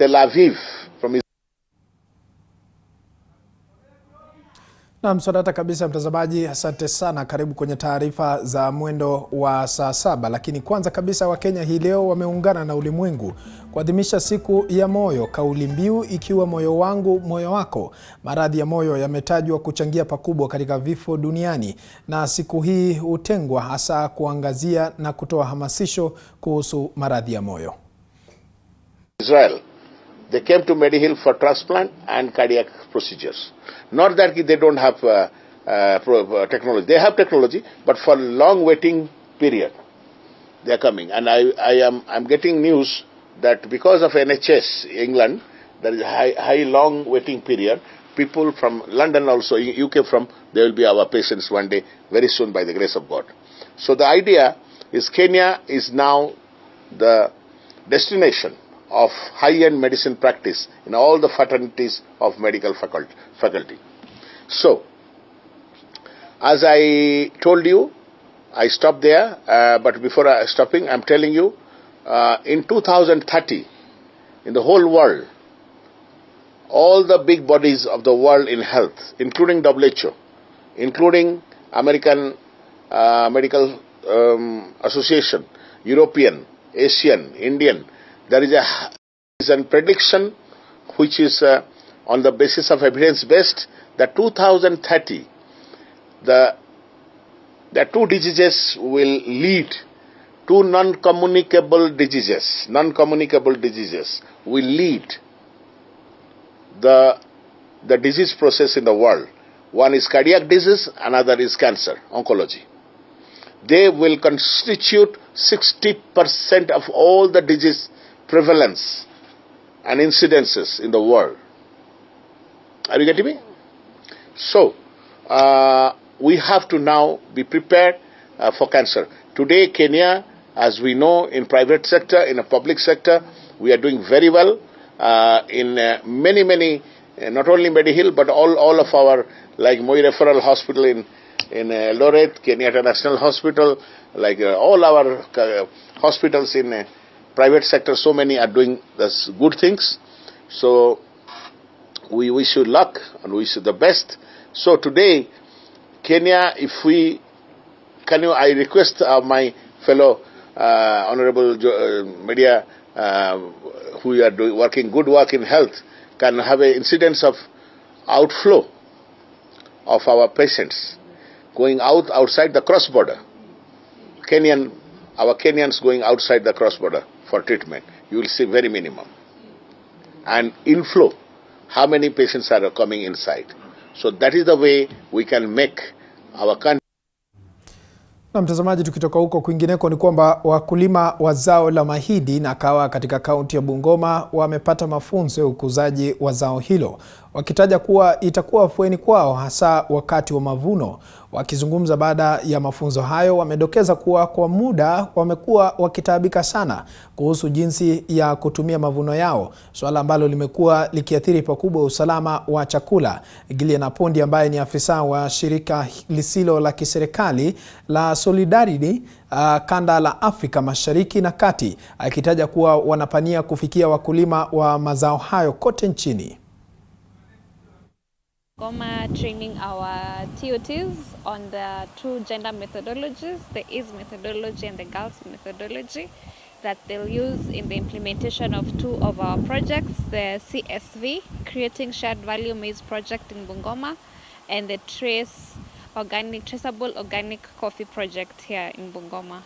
Tel Aviv from Israel. Na msodata kabisa mtazamaji, asante sana, karibu kwenye taarifa za mwendo wa saa 7. Lakini kwanza kabisa, Wakenya hii leo wameungana na ulimwengu kuadhimisha siku ya moyo, kauli mbiu ikiwa moyo wangu moyo wako. Maradhi ya moyo yametajwa kuchangia pakubwa katika vifo duniani, na siku hii hutengwa hasa kuangazia na kutoa hamasisho kuhusu maradhi ya moyo. Israel, they came to Medihill for transplant and cardiac procedures. Not that they don't have technology. They have technology, but for long waiting period, they are coming. And I'm getting news that because of NHS England, there is a high long waiting period. People from London also, UK from, they will be our patients one day, very soon by the grace of God. So the idea is Kenya is now the destination of high-end medicine practice in all the fraternities of medical faculty. So, as I told you, I stopped there, but before stopping, I'm telling you, in 2030, in the whole world, all the big bodies of the world in health, including WHO, including American Medical Association, European, Asian, Indian, there is a prediction which is on the basis of evidence-based that 2030, the two diseases will lead to non-communicable diseases. Non-communicable diseases will lead the disease process in the world. One is cardiac disease, another is cancer, oncology. They will constitute 60% of all the disease prevalence and incidences in the world. Are you getting me? So, we have to now be prepared for cancer. Today, Kenya, as we know, in private sector, in a public sector, we are doing very well in many, not only Medihill, but all of our, like Moi Referral Hospital in Eldoret, Kenyatta National Hospital, like all our hospitals in private sector, so many are doing this good things. So we wish you luck and wish you the best. So today, Kenya, I request my fellow honorable media who are working good work in health, can have an incidence of outflow of our patients going outside the cross border. Our Kenyans going outside the cross border for treatment, you will see very minimum. And inflow, how many patients are coming inside. So that is the way we can make our country. Na mtazamaji, tukitoka huko kwingineko ni kwamba wakulima wa zao la mahindi na kahawa katika kaunti ya Bungoma wamepata mafunzo ya ukuzaji wa zao hilo, wakitaja kuwa itakuwa afueni kwao hasa wakati wa mavuno. Wakizungumza baada ya mafunzo hayo, wamedokeza kuwa kwa muda wamekuwa wakitaabika sana kuhusu jinsi ya kutumia mavuno yao, swala ambalo limekuwa likiathiri pakubwa usalama wa chakula. Gillian Apondi ambaye ni afisa wa shirika lisilo la kiserikali la Solidarity kanda la Afrika Mashariki na Kati, akitaja kuwa wanapania kufikia wakulima wa mazao hayo kote nchini. Training our TOTs on the two gender methodologies, the EASE methodology and the girls methodology, that they'll use in the implementation of two of our projects, the CSV, Creating Shared Value Maize Project in Bungoma, and the Traceable Organic Coffee Project here in Bungoma.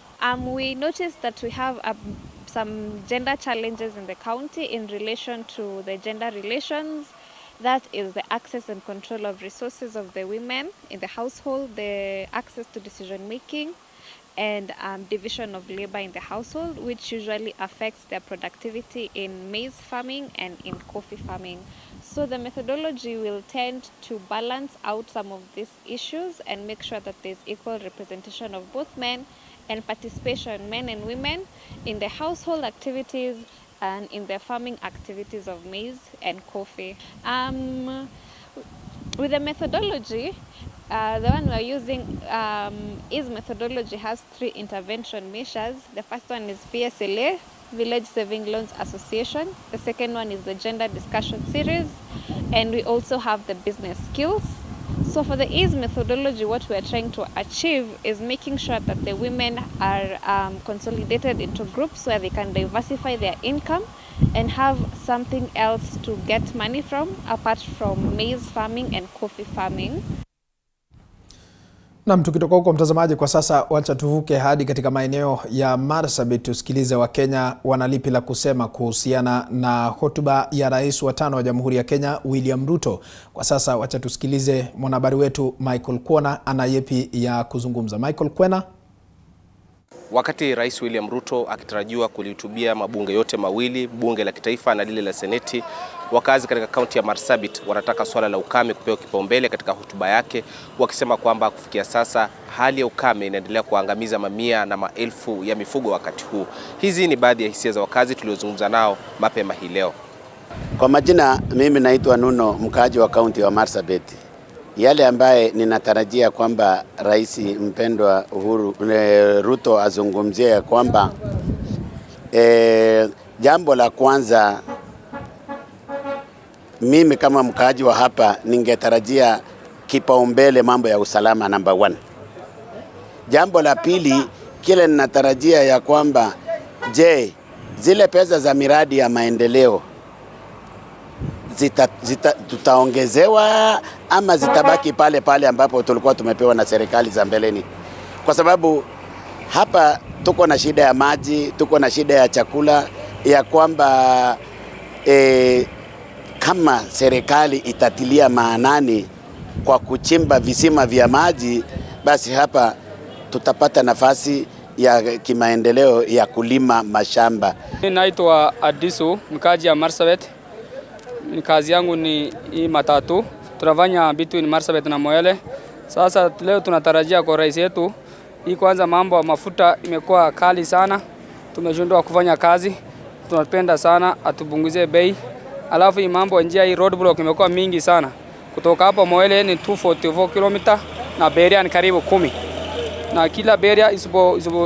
We noticed that we have some gender challenges in the county in relation to the gender relations. That is the access and control of resources of the women in the household, the access to decision making, and division of labor in the household, which usually affects their productivity in maize farming and in coffee farming. So the methodology will tend to balance out some of these issues and make sure that there's equal representation of both men and participation, men and women, in the household activities and in the farming activities of maize and coffee. With the methodology, the one we're using is methodology has 3 intervention measures. The first one is PSLA, Village Saving Loans Association. The second one is the Gender Discussion Series. And we also have the business skills. So for the EASE methodology, what we are trying to achieve is making sure that the women are consolidated into groups where they can diversify their income and have something else to get money from apart from maize farming and coffee farming. Na tukitoka huko mtazamaji, kwa sasa wacha tuvuke hadi katika maeneo ya Marsabit tusikilize Wakenya wanalipi la kusema kuhusiana na hotuba ya Rais wa 5 wa Jamhuri ya Kenya William Ruto. Kwa sasa wacha tusikilize mwanahabari wetu Michael Kwena ana yepi ya kuzungumza. Michael Kwena. Wakati Rais William Ruto akitarajiwa kulihutubia mabunge yote mawili, bunge la kitaifa na lile la seneti, wakazi katika kaunti ya Marsabit wanataka swala la ukame kupewa kipaumbele katika hotuba yake, wakisema kwamba kufikia sasa hali ya ukame inaendelea kuangamiza mamia na maelfu ya mifugo wakati huu. Hizi ni baadhi ya hisia za wakazi tuliozungumza nao mapema hii leo. Kwa majina, mimi naitwa Nuno, mkaaji wa kaunti wa Marsabit. Yale ambaye ninatarajia kwamba Rais mpendwa Ruto azungumzie ya kwamba jambo la kwanza, mimi kama mkaaji wa hapa ningetarajia kipaumbele mambo ya usalama number 1. Jambo la pili, kile ninatarajia ya kwamba zile pesa za miradi ya maendeleo tutaongezewa ama zitabaki pale pale ambapo tulikuwa tumepewa na serikali za mbeleni, kwa sababu hapa tuko na shida ya maji, tuko na shida ya chakula, ya kwamba kama serikali itatilia maanani kwa kuchimba visima vya maji, basi hapa tutapata nafasi ya kimaendeleo ya kulima mashamba. Naitwa Adisu, mkaji ya Marsabit. Kazi yangu ni hii matatu. Tunafanya between Marsabit na Moyale. Sasa leo tunatarajia kwa rais yetu, hii kwanza mambo ya mafuta imekuwa kali sana. Tumeshindwa kufanya kazi. Tunapenda sana atupunguzie bei. Alafu hii mambo njia hii roadblock imekuwa mingi sana. Kutoka hapo Moyale ni 244 km na beria ni karibu 10. Na kila beria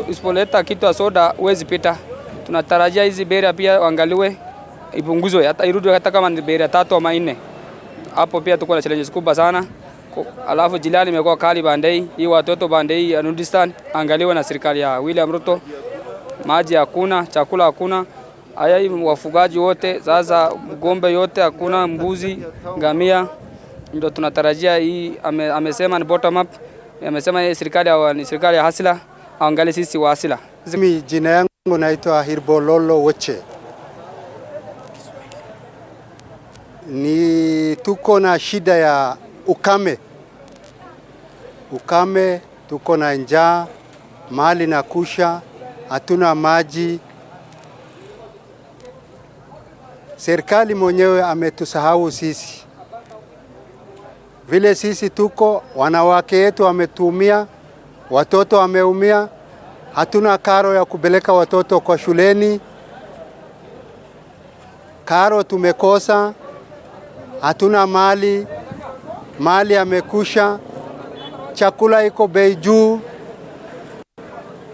isipoleta kitu ya soda huwezi pita. Tunatarajia hizi beria pia waangaliwe, ipunguzwe hata irudi hata kama ni beria 3 au 4. Hapo pia tuko na challenges kubwa sana. Alafu jilali imekuwa kali bandei, hii watoto bandei ya Nurdistan angaliwe na serikali ya William Ruto. Maji hakuna, chakula hakuna. Haya wafugaji wote sasa, ng'ombe yote hakuna, mbuzi, ngamia. Ndio tunatarajia hii amesema ni bottom up. Amesema ni serikali ya hasila, angalie sisi wa hasila. Mimi jina yangu naitwa Hirbololo Woche. Ni tuko na shida ya ukame, tuko na njaa, mali na kusha, hatuna maji. Serikali mwenyewe ametusahau sisi. Vile sisi tuko, wanawake yetu wametumia, watoto wameumia, hatuna karo ya kupeleka watoto kwa shuleni. Karo tumekosa, hatuna mali yamekusha, chakula iko bei juu,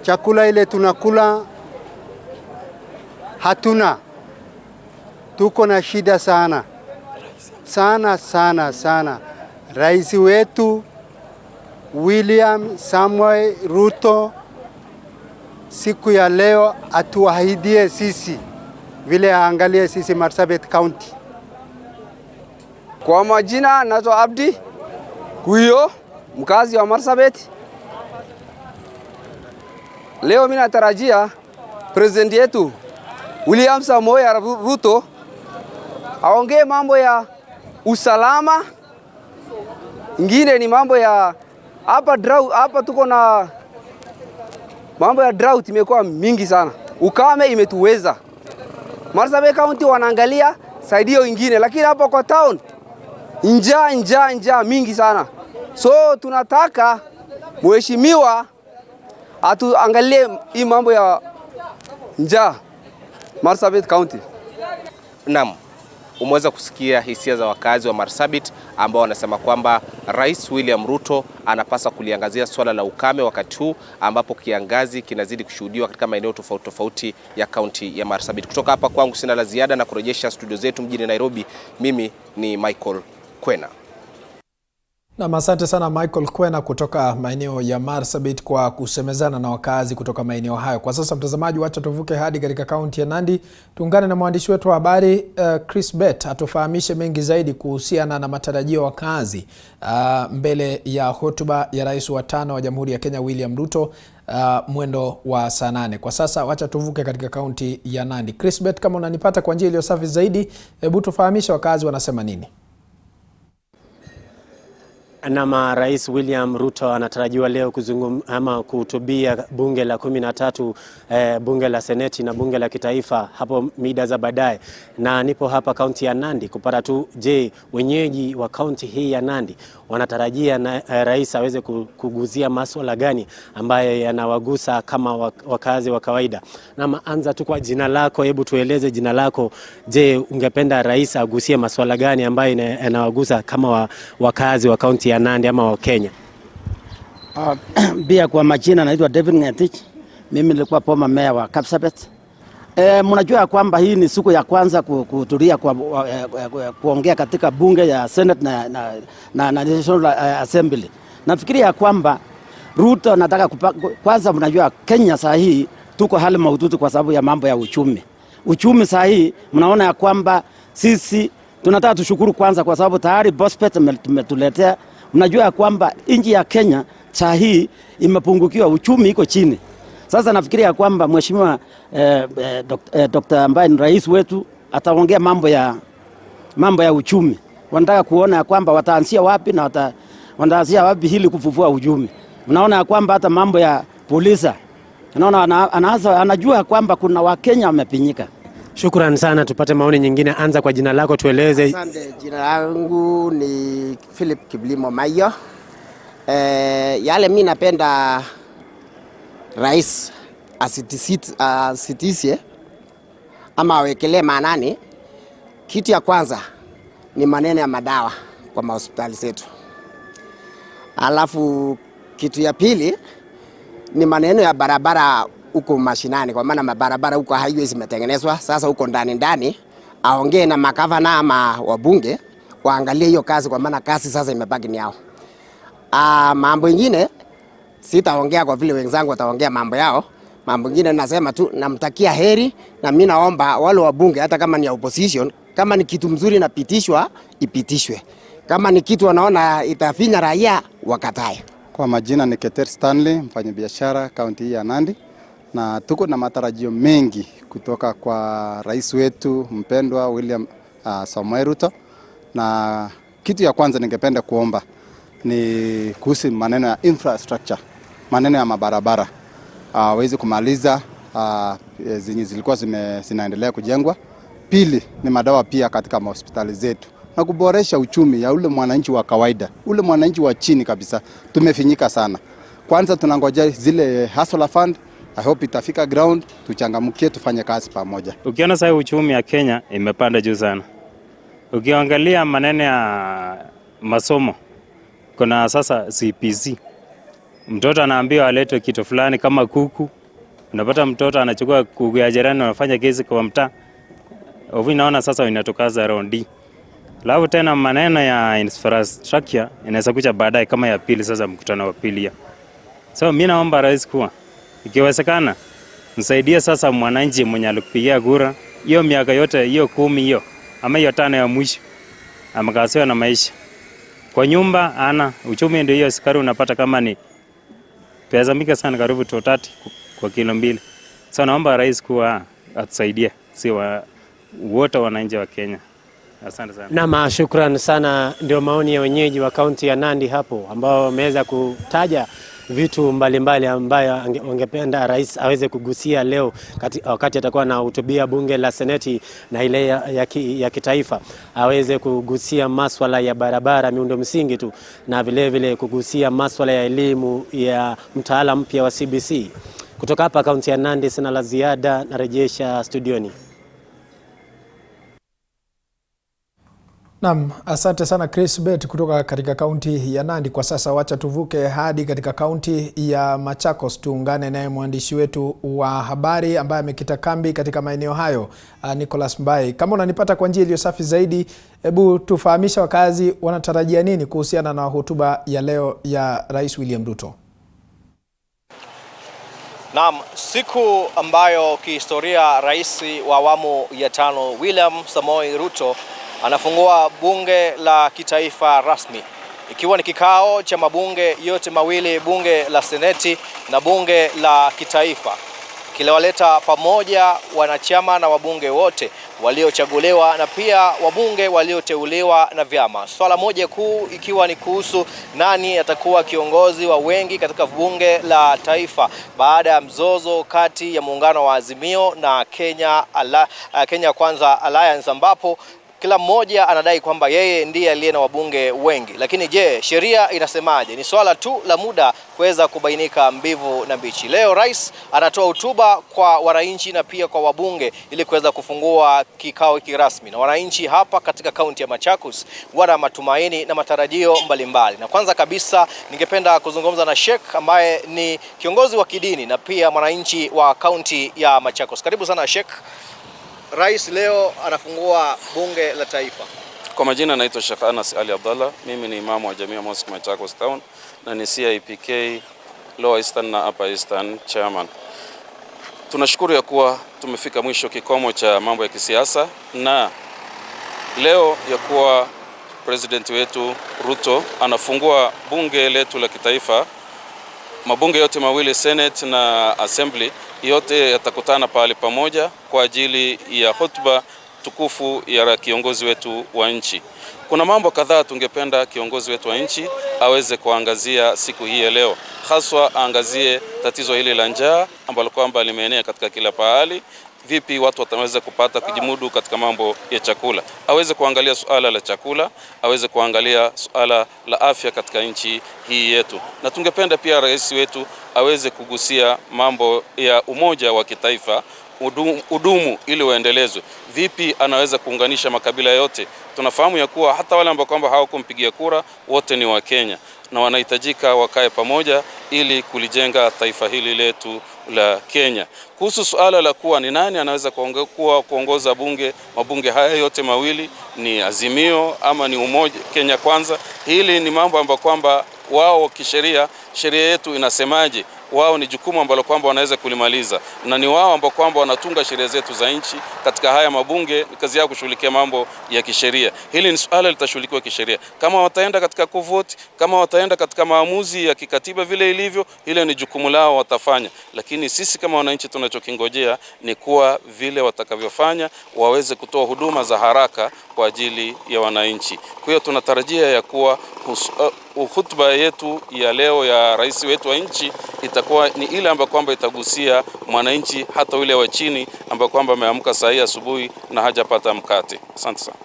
chakula ile tunakula hatuna. Tuko na shida sana. Rais wetu William Samuel Ruto siku ya leo atuahidie sisi, vile aangalie sisi Marsabit County. Kwa majina naitwa Abdi Kuyo, mkazi wa Marsabit. Leo mimi natarajia president yetu William Samoei Ruto aongee mambo ya usalama. Ingine ni mambo ya hapa tuko na mambo ya drought imekuwa mingi sana. Ukame imetuweza. Marsabit County wanaangalia saidio ingine, lakini hapa kwa town njaa mingi sana. So tunataka mheshimiwa atuangalie hii mambo ya njaa Marsabit County. Naam. umeweza kusikia hisia za wakazi wa Marsabit ambao wanasema kwamba Rais William Ruto anapaswa kuliangazia swala la ukame wakati huu ambapo kiangazi kinazidi kushuhudiwa katika maeneo tofauti tofauti ya kaunti ya Marsabit. Kutoka hapa kwangu sina la ziada na kurejesha studio zetu mjini Nairobi. Mimi ni Michael Kwena. Na asante sana Michael Kwena kutoka maeneo ya Marsabit kwa kusemezana na wakazi kutoka maeneo hayo. Kwa sasa mtazamaji, wacha tuvuke hadi katika kaunti ya Nandi. Tuungane na mwandishi wetu wa habari Chris Bet atufahamishe mengi zaidi kuhusiana na matarajio ya wakazi mbele ya hotuba ya Rais wa 5 wa Jamhuri ya Kenya William Ruto mwendo wa saa 8. Kwa sasa wacha tuvuke katika kaunti ya Nandi. Chris Bet, kama unanipata kwa njia iliyo safi zaidi, hebu tufahamishe wakazi wanasema nini? Na Rais William Ruto anatarajiwa leo kuhutubia bunge la 13, bunge la seneti na bunge la kitaifa hapo mida za baadaye. Na nipo hapa kaunti ya Nandi kupata tu, je, wenyeji wa kaunti hii ya Nandi wanatarajia rais aweze kuguzia masuala gani ambayo yanawagusa kama wakazi wa kawaida. Na anza tu kwa jina lako, hebu tueleze jina lako. Je, ungependa rais agusie masuala gani ambayo yanawagusa kama wakazi wa kaunti ya Nandi ama wa Kenya? Bia kwa majina naitwa David Ngetich. Mimi nilikuwa former mayor wa Kapsabet. Mnajua kwamba hii ni siku ya kwanza kuhudhuria kuongea katika bunge ya Senate na National Assembly. Nafikiria kwamba Ruto anataka kwanza, mnajua Kenya saa hii tuko hali mahututi kwa sababu ya mambo ya uchumi. Uchumi saa hii mnaona ya kwamba sisi tunataka tushukuru kwanza kwa sababu tayari Bospet tumetuletea. Mnajua ya kwamba nchi ya Kenya saa hii imepungukiwa, uchumi iko chini. Sasa nafikiria kwamba mheshimiwa Dr. ambaye ni rais wetu ataongea mambo ya uchumi. Wanataka kuona ya kwamba wataanzia wapi na wataanzia wapi hili kufufua uchumi. Mnaona ya kwamba hata mambo ya polisi, naona anajua kwamba kuna Wakenya wamepinyika. Shukrani sana, tupate maoni nyingine. Anza kwa jina lako, tueleze. Asante, jina langu ni Philip Kiblimo Mayo. Yale mimi napenda rais asitisie ama awekelee maanani, kitu ya kwanza ni maneno ya madawa kwa mahospitali zetu. Alafu kitu ya pili ni maneno ya barabara huko mashinani, kwa maana mabarabara huko highways zimetengenezwa. Sasa huko ndani aongee na makavana ama wabunge waangalie hiyo kazi, kwa maana kazi sasa imebaki ni yao. Mambo mengine sitaongea kwa vile wenzangu wataongea mambo yao. Mambo mengine nasema tu namtakia heri, na mimi naomba wale wabunge hata kama ni opposition, kama ni kitu mzuri napitishwa ipitishwe, kama ni kitu wanaona itafinya raia wakatae. Kwa majina ni Keter Stanley, mfanyabiashara kaunti ya Nandi, na tuko na matarajio mengi kutoka kwa rais wetu mpendwa William Samoei Ruto. Na kitu ya kwanza ningependa kuomba ni kuhusu maneno ya infrastructure, maneno ya mabarabara. Waweze kumaliza zenye zilikuwa zinaendelea kujengwa. Pili ni madawa pia katika hospitali zetu, na kuboresha uchumi ya ule mwananchi wa kawaida, ule mwananchi wa chini kabisa. Tumefinyika sana. Kwanza tunangoja zile hustler fund. I hope itafika ground, tuchangamkie, tufanye kazi pamoja. Ukiona sasa uchumi ya Kenya imepanda juu sana. Ukiangalia maneno ya masomo, kuna sasa CPC. Mtoto anaambiwa alete kitu fulani kama kuku. Unapata mtoto anachukua kuku ya jirani anafanya kazi kwa mtaa. Naona sasa inatokaza round. Alafu tena maneno ya infrastructure inaweza kuja baadaye kama ya pili, sasa mkutano wa pili. So mimi naomba rais kuwa ikiwezekana msaidie sasa mwananchi mwenye alikupigia kura hiyo miaka yote hiyo 10 hiyo ama hiyo 5 ya mwisho amekasiwa na maisha. Kwa nyumba ana uchumi ndio hiyo, sukari unapata kama ni pesa mingi sana, karibu 30 kwa kilo 2. So naomba rais kuwa atusaidie si wote wananchi wa Kenya. Asante sana. Na shukrani sana. Ndio maoni ya wenyeji wa kaunti ya Nandi hapo ambao wameweza kutaja vitu mbalimbali ambayo wangependa rais aweze kugusia leo wakati atakuwa na hutubia bunge la seneti na ile ya kitaifa. Aweze kugusia masuala ya barabara, miundo msingi tu, na vile vile kugusia masuala ya elimu ya mtaala mpya wa CBC. Kutoka hapa kaunti ya Nandi sina la ziada, narejesha studioni. Naam, asante sana Chris Bet kutoka katika kaunti ya Nandi. Kwa sasa wacha tuvuke hadi katika kaunti ya Machakos, tuungane naye mwandishi wetu wa habari ambaye amekita kambi katika maeneo hayo, Nicholas Mbai. Kama unanipata kwa njia iliyo safi zaidi, hebu tufahamisha wakazi wanatarajia nini kuhusiana na hotuba ya leo ya Rais William Ruto. Naam, siku ambayo kihistoria rais wa awamu ya 5 William Samoei Ruto anafungua bunge la kitaifa rasmi, ikiwa ni kikao cha mabunge yote mawili, bunge la seneti na bunge la kitaifa, kilewaleta pamoja wanachama na wabunge wote waliochaguliwa na pia wabunge walioteuliwa na vyama. Swala moja kuu ikiwa ni kuhusu nani atakuwa kiongozi wa wengi katika bunge la taifa baada ya mzozo kati ya muungano wa Azimio na Kenya Kwanza Alliance, ambapo kila mmoja anadai kwamba yeye ndiye aliye na wabunge wengi. Lakini je, sheria inasemaje? Ni swala tu la muda kuweza kubainika mbivu na mbichi. Leo rais anatoa hotuba kwa wananchi na pia kwa wabunge ili kuweza kufungua kikao kirasmi. Na wananchi hapa katika kaunti ya Machakos wana matumaini na matarajio mbalimbali. Na kwanza kabisa ningependa kuzungumza na Sheikh ambaye ni kiongozi wa kidini na pia mwananchi wa kaunti ya Machakos. Karibu sana Sheikh. Rais leo anafungua bunge la taifa. Kwa majina naitwa Sheikh Anas Ali Abdallah. Mimi ni imamu wa Jamia Mosque Machakos Town na ni CIPK Lower Eastern na Upper Eastern Chairman. Tunashukuru ya kuwa tumefika mwisho kikomo cha mambo ya kisiasa, na leo ya kuwa president wetu Ruto anafungua bunge letu la kitaifa. Mabunge yote mawili, Senate na Assembly, yote yatakutana pale pamoja kwa ajili ya hotuba tukufu ya kiongozi wetu wa nchi. Kuna mambo kadhaa tungependa kiongozi wetu wa nchi aweze kuangazia siku hii ya leo. Haswa aangazie tatizo hili la njaa ambalo kwamba limeenea katika kila pahali. Vipi watu wataweza kupata kujimudu katika mambo ya chakula. Aweze kuangalia suala la chakula, aweze kuangalia suala la afya katika nchi hii yetu. Na tungependa pia rais wetu aweze kugusia mambo ya umoja wa kitaifa, udumu ili uendelezwe. Vipi anaweza kuunganisha makabila yote. Tunafahamu ya kuwa hata wale ambao kwamba hawakumpigia kura wote ni wa Kenya na wanahitajika wakae pamoja ili kulijenga taifa hili letu la Kenya. Kuhusu suala la kuwa ni nani anaweza kuongoza mabunge haya yote mawili, ni Azimio ama ni Umoja Kenya Kwanza, hili ni mambo ambayo kwamba wao kisheria, sheria yetu inasemaje, wao ni jukumu ambalo kwamba wanaweza kulimaliza, na ni wao ambao kwamba wanatunga sheria zetu za nchi. Katika haya mabunge kazi yao kushughulikia mambo ya kisheria. Hili ni suala litashughulikiwa kisheria. Kama wataenda katika kuvote, kama wataenda katika maamuzi ya kikatiba vile ilivyo, ile ni jukumu lao, watafanya. Lakini sisi kama wananchi tunachokingojea ni kuwa vile watakavyofanya waweze kutoa huduma za haraka kwa ajili ya wananchi. Kwa hiyo tunatarajia ya kuwa hotuba yetu ya leo ya rais wetu wa nchi itakuwa ni ile ambayo kwamba itagusia mwananchi, hata yule wa chini ambaye kwamba ameamka saa hii asubuhi na hajapata mkate. Asante sana.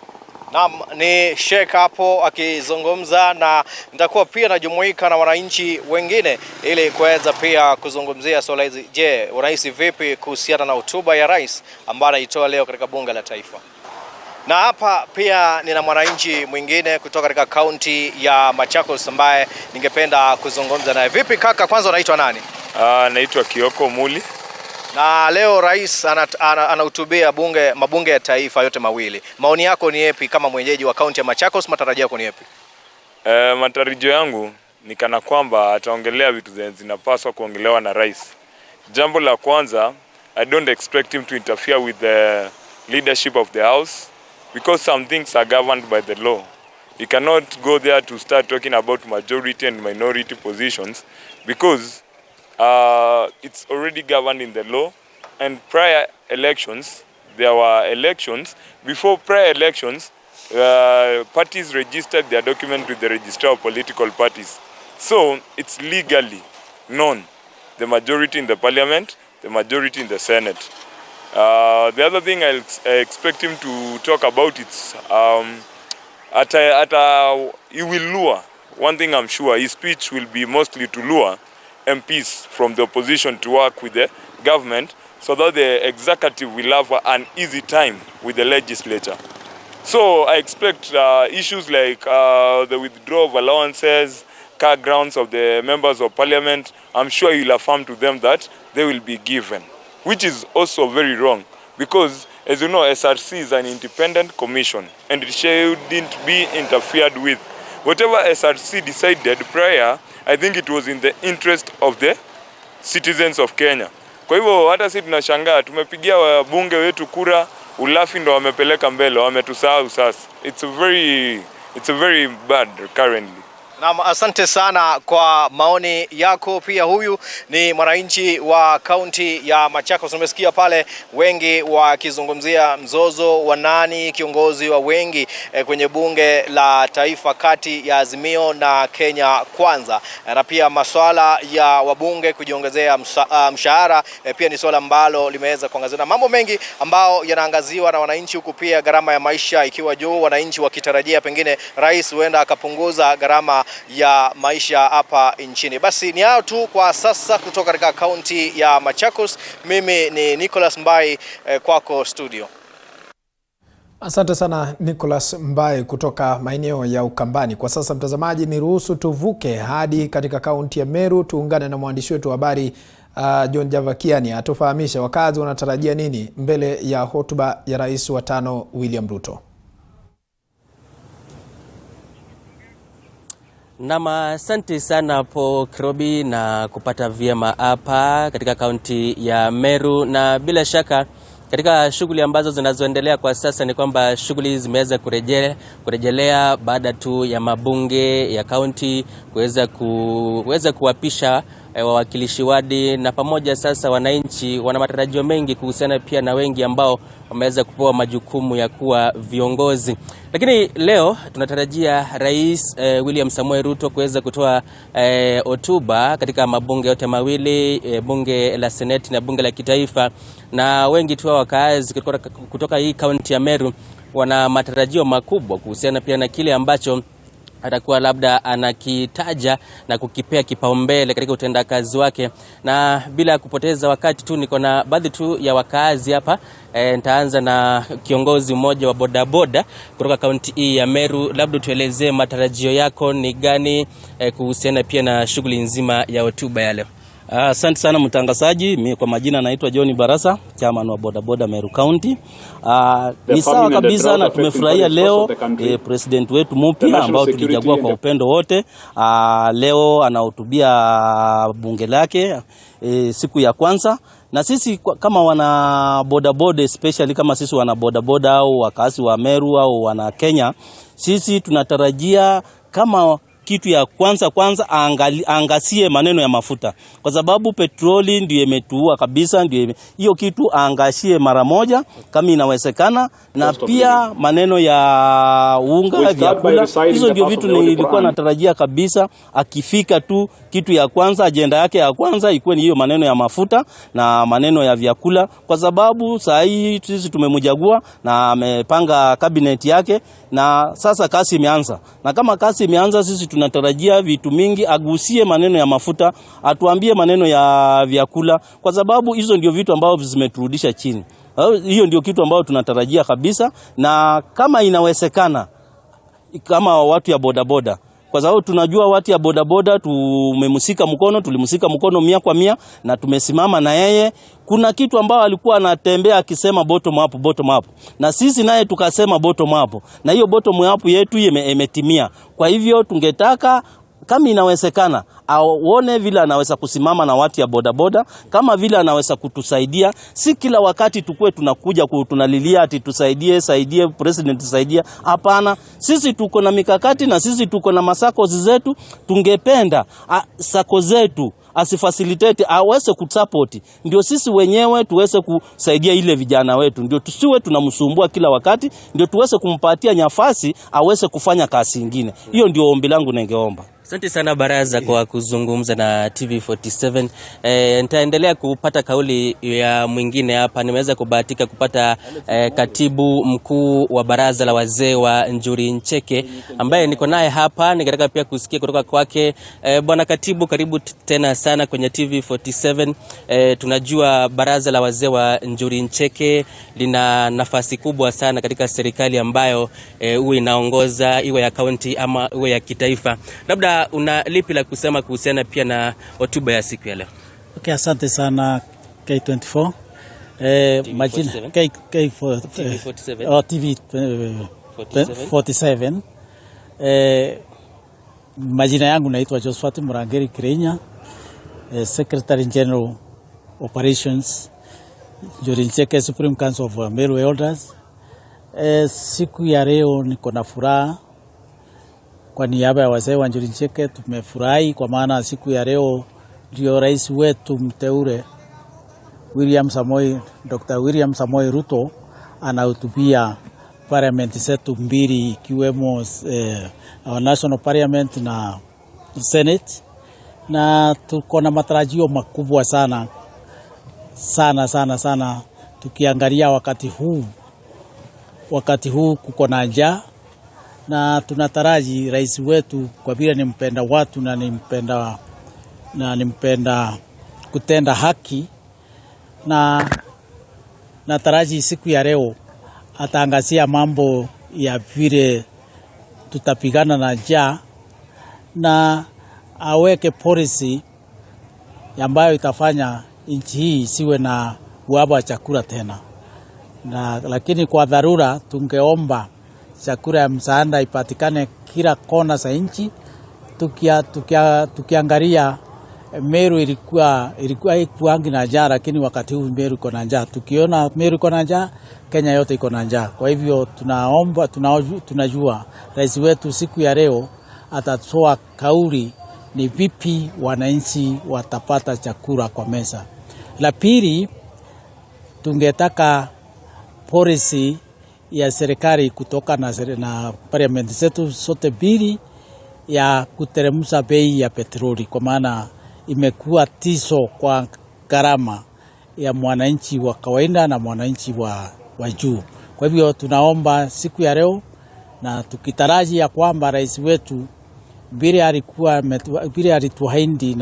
Naam, ni Sheikh hapo akizungumza, na nitakuwa pia najumuika na wananchi wengine ili kuweza pia kuzungumzia swala hizi. Je, unahisi vipi kuhusiana na hotuba ya rais ambayo anaitoa leo katika bunge la taifa? Na hapa pia nina mwananchi mwingine kutoka katika kaunti ya Machakos ambaye ningependa kuzungumza naye. Vipi kaka, kwanza unaitwa nani? Naitwa Kioko Muli. Na leo rais anahutubia mabunge ya taifa yote mawili. Maoni yako ni yapi kama mwenyeji wa kaunti ya Machakos? Matarajio yako ni yapi? Matarajio yangu ni kana kwamba ataongelea vitu zinapaswa kuongelewa na rais. Jambo la kwanza, I don't expect him to interfere with the leadership of the house, because some things are governed by the law. You cannot go there to start talking about majority and minority positions, because it's already governed in the law. And prior elections, there were elections. Before prior elections, parties registered their document with the Registrar of Political Parties. So it's legally known, the majority in the parliament, the majority in the Senate. The other thing I expect him to talk about is he will lure. One thing I'm sure, his speech will be mostly to lure MPs from the opposition to work with the government, so that the executive will have an easy time with the legislature. So I expect issues like the withdrawal of allowances, car grounds of the members of parliament, I'm sure you'll affirm to them that they will be given, which is also very wrong because, as you know, SRC is an independent commission and it shouldn't be interfered with. Whatever SRC decided prior, I think it was in the interest of the citizens of Kenya. Kwa hivyo hata sisi tunashangaa, tumepigia wabunge wetu kura, ulafi ndo wamepeleka mbele, wametusahau sasa. It's a very bad currently. Na asante sana kwa maoni yako. Pia huyu ni mwananchi wa kaunti ya Machakos. Umesikia pale wengi wakizungumzia mzozo wa nani kiongozi wa wengi kwenye bunge la taifa kati ya Azimio na Kenya Kwanza, na pia masuala ya wabunge kujiongezea mshahara pia ni swala ambalo limeweza kuangaziwa. Mambo mengi ambao yanaangaziwa na wananchi, huku pia gharama ya maisha ikiwa juu, wananchi wakitarajia pengine rais huenda akapunguza gharama ya maisha hapa nchini. Basi ni hao tu kwa sasa kutoka katika kaunti ya Machakos. Mimi ni Nicholas Mbai, kwako studio. Asante sana Nicholas Mbai kutoka maeneo ya Ukambani. Kwa sasa mtazamaji, niruhusu tuvuke hadi katika kaunti ya Meru, tuungane na mwandishi wetu wa habari John Javakiani atufahamisha wakazi wanatarajia nini mbele ya hotuba ya rais wa 5 William Ruto. Nama asante sana po Krobi na kupata vyema hapa katika kaunti ya Meru, na bila shaka katika shughuli ambazo zinazoendelea kwa sasa ni kwamba shughuli zimeweza kurejelea baada tu ya mabunge ya kaunti kuweza kuwapisha wawakilishi wadi, na pamoja sasa wananchi wana matarajio mengi kuhusiana pia na wengi ambao wameweza kupewa majukumu ya kuwa viongozi. Lakini leo tunatarajia Rais William Samoei Ruto kuweza kutoa hotuba katika mabunge yote mawili, bunge la Seneti na bunge la kitaifa, na wengi tu wakazi kutoka hii kaunti ya Meru wana matarajio makubwa kuhusiana pia na kile ambacho atakuwa labda anakitaja na kukipea kipaumbele katika utendakazi wake. Na bila kupoteza wakati tu niko na baadhi tu ya wakazi hapa. Nitaanza na kiongozi mmoja wa bodaboda kutoka kaunti hii ya Meru. Labda tuelezee matarajio yako ni gani kuhusiana pia na shughuli nzima ya hotuba ya leo. Asante sana mtangazaji. Mimi kwa majina naitwa John Barasa, chairman wa bodaboda Meru County. Ni sawa kabisa na tumefurahia leo president wetu mpya ambao tulichagua kwa upendo wote. Leo anahutubia bunge lake siku ya kwanza, na sisi kama wana bodaboda, especially kama sisi wana bodaboda au wakazi wa Meru au wana Kenya, sisi tunatarajia kama kitu ya kwanza aangazie maneno ya mafuta, kwa sababu petroli ndio imetuua kabisa. Ndio hiyo kitu aangazie mara moja kama inawezekana, na pia maneno ya unga, vyakula. Hizo ndio vitu nilikuwa natarajia kabisa akifika tu, kitu ya kwanza, agenda yake ya kwanza ikuwe ni hiyo maneno ya mafuta na maneno ya vyakula, kwa sababu saa hii sisi tumemchagua na amepanga cabinet yake, na sasa kazi imeanza. Na kama kazi imeanza, sisi tunatarajia vitu mingi, agusie maneno ya mafuta, atuambie maneno ya vyakula, kwa sababu hizo ndio vitu ambavyo zimeturudisha chini. Hiyo ndio kitu ambao tunatarajia kabisa, na kama inawezekana kama watu ya bodaboda, kwa sababu tunajua watu ya bodaboda tulimusika mkono 100%, na tumesimama na yeye. Kuna kitu ambao alikuwa anatembea akisema bottom up, na sisi naye tukasema bottom up, na hiyo bottom up yetu imetimia. Kwa hivyo tungetaka kama inawezekana aone vile anaweza kusimama na watu ya bodaboda, kama vile anaweza kutusaidia. Si kila wakati tukue tunakuja tunalilia ati tusaidie president tusaidie. Hapana, sisi tuko na mikakati na sisi tuko na masakos zetu. Tungependa sako zetu asifacilitate, aweze kusupport, ndio sisi wenyewe tuweze kusaidia ile vijana wetu, ndio tusiwe tunamsumbua kila wakati, ndio tuweze kumpatia nafasi aweze kufanya kazi nyingine. Hiyo ndio ombi langu ningeomba. Asante sana Baraza kwa kuzungumza na TV47. Nitaendelea kupata kauli ya mwingine hapa. Nimeweza kubahatika kupata katibu mkuu wa Baraza la Wazee wa Njuri Ncheke ambaye niko naye hapa. Ningetaka pia kusikia kutoka kwake. Bwana Katibu, karibu tena sana kwenye TV47. Tunajua Baraza la Wazee wa Njuri Ncheke lina nafasi kubwa sana katika serikali ambayo uwe inaongoza, iwe ya kaunti ama iwe ya kitaifa. Labda una lipi la kusema kuhusiana pia na hotuba ya siku ya leo? Okay, asante sana K24. Majina TV47. Majina yangu naitwa Josephat Murangeri Kirenya, Secretary General Operations Njuri Ncheke Supreme Council of Meru Elders. Siku ya leo niko na furaha kwa niaba ya wazee wa Njuri Ncheke. Tumefurahi kwa maana siku ya leo ndio rais wetu mteule Dr. William Samoei Ruto anahutubia parliament zetu mbili ikiwemo our national parliament na Senate, na tuko na matarajio makubwa sana tukiangalia wakati huu kuko na njaa, na tunataraji rais wetu kwa vile ni mpenda watu na ni mpenda kutenda haki, na nataraji siku ya leo ataangazia mambo ya vile tutapigana na njaa na aweke policy ambayo itafanya nchi hii siwe na uhaba wa chakula tena. Lakini kwa dharura tungeomba chakula ya msaada ipatikane kila kona za nchi. Tukiangalia Meru ilikuwa na njaa, lakini wakati huu Meru iko na njaa. Tukiona Meru iko na njaa, Kenya yote iko na njaa. Kwa hivyo tunajua rais wetu siku ya leo atatoa kauli ni vipi wananchi watapata chakula kwa meza. La pili, tungetaka policy ya serikali kutoka na parliament zetu sote mbili ya kuteremsha bei ya petroli, kwa maana imekuwa tiso kwa gharama ya mwananchi wa kawaida na mwananchi wa juu. Kwa hivyo tunaomba siku ya leo, na tukitaraji ya kwamba rais wetu vile alituahidi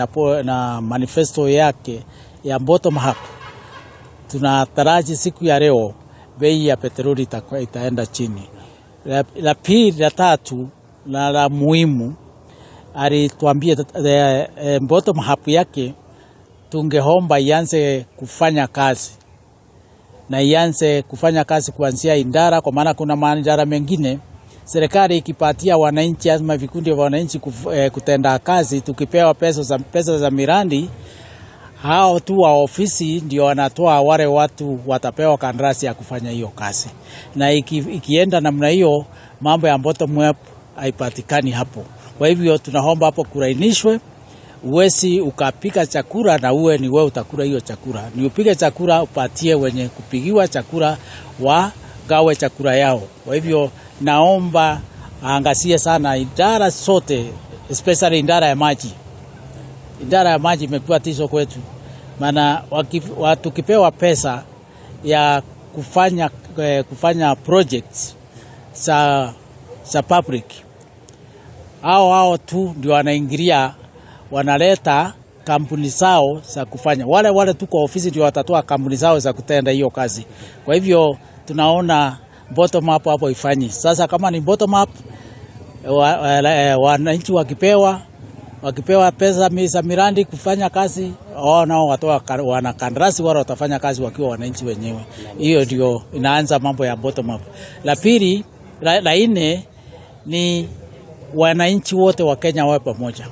na manifesto yake ya bottom up, tunataraji siku ya leo bei ya petroli itaenda chini. La pili, la tatu na la muhimu, alituambia bottom up yake tungeomba ianze kufanya kazi, na ianze kufanya kazi kuanzia idara, kwa maana kuna maidara mengine serikali ikipatia wananchi ama vikundi vya wananchi kutenda kazi, tukipewa pesa za miradi, hao tu wa ofisi ndio wanatoa, wale watu watapewa kandarasi ya kufanya hiyo kazi. Na ikienda namna hiyo, mambo ya bottom up haipatikani hapo. Kwa hivyo tunaomba hapo kurainishwe, uwezi ukapika chakula na uwe ni wewe utakula hiyo chakula. Ni upige chakula upatie wenye kupigiwa chakula wagawe chakula yao. Kwa hivyo naomba aangazie sana idara sote, especially idara ya maji. Idara ya maji imekuwa tizo kwetu. Maana tukipewa pesa ya kufanya projects za public, hao tu ndio wanaingilia, wanaleta kampuni zao za kufanya. Wale tu kwa ofisi ndio watatoa kampuni zao za kutenda hiyo kazi. Kwa hivyo tunaona bottom up hapo ifanyi. Sasa kama ni bottom up, wananchi wakipewa pesa za miradi kufanya kazi, nao wana kandarasi wao watafanya kazi wakiwa wananchi wenyewe. Hiyo ndio inaanza mambo ya bottom up. La pili, la nne ni wananchi wote wa Kenya wawe pamoja.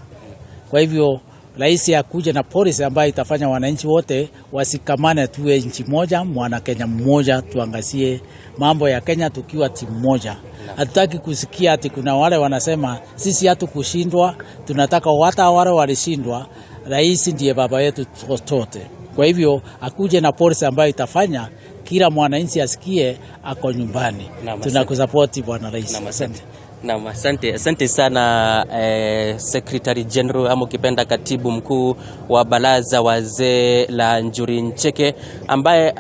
Kwa hivyo rais akuje na policy ambayo itafanya wananchi wote wasikamane, tuwe nchi moja, mwana Kenya mmoja, tuangazie mambo ya Kenya tukiwa timu moja. Hatutaki kusikia ati kuna wale wanasema sisi hatukushindwa, tunataka hata wale walishindwa, rais ndiye baba yetu sote. Kwa hivyo akuje na policy ambayo itafanya kila mwananchi asikie ako nyumbani. Tunakusupport bwana rais. Asante. Naam, asante sana Secretary General ama ukipenda katibu mkuu wa baraza wazee la Njuri Ncheke ambaye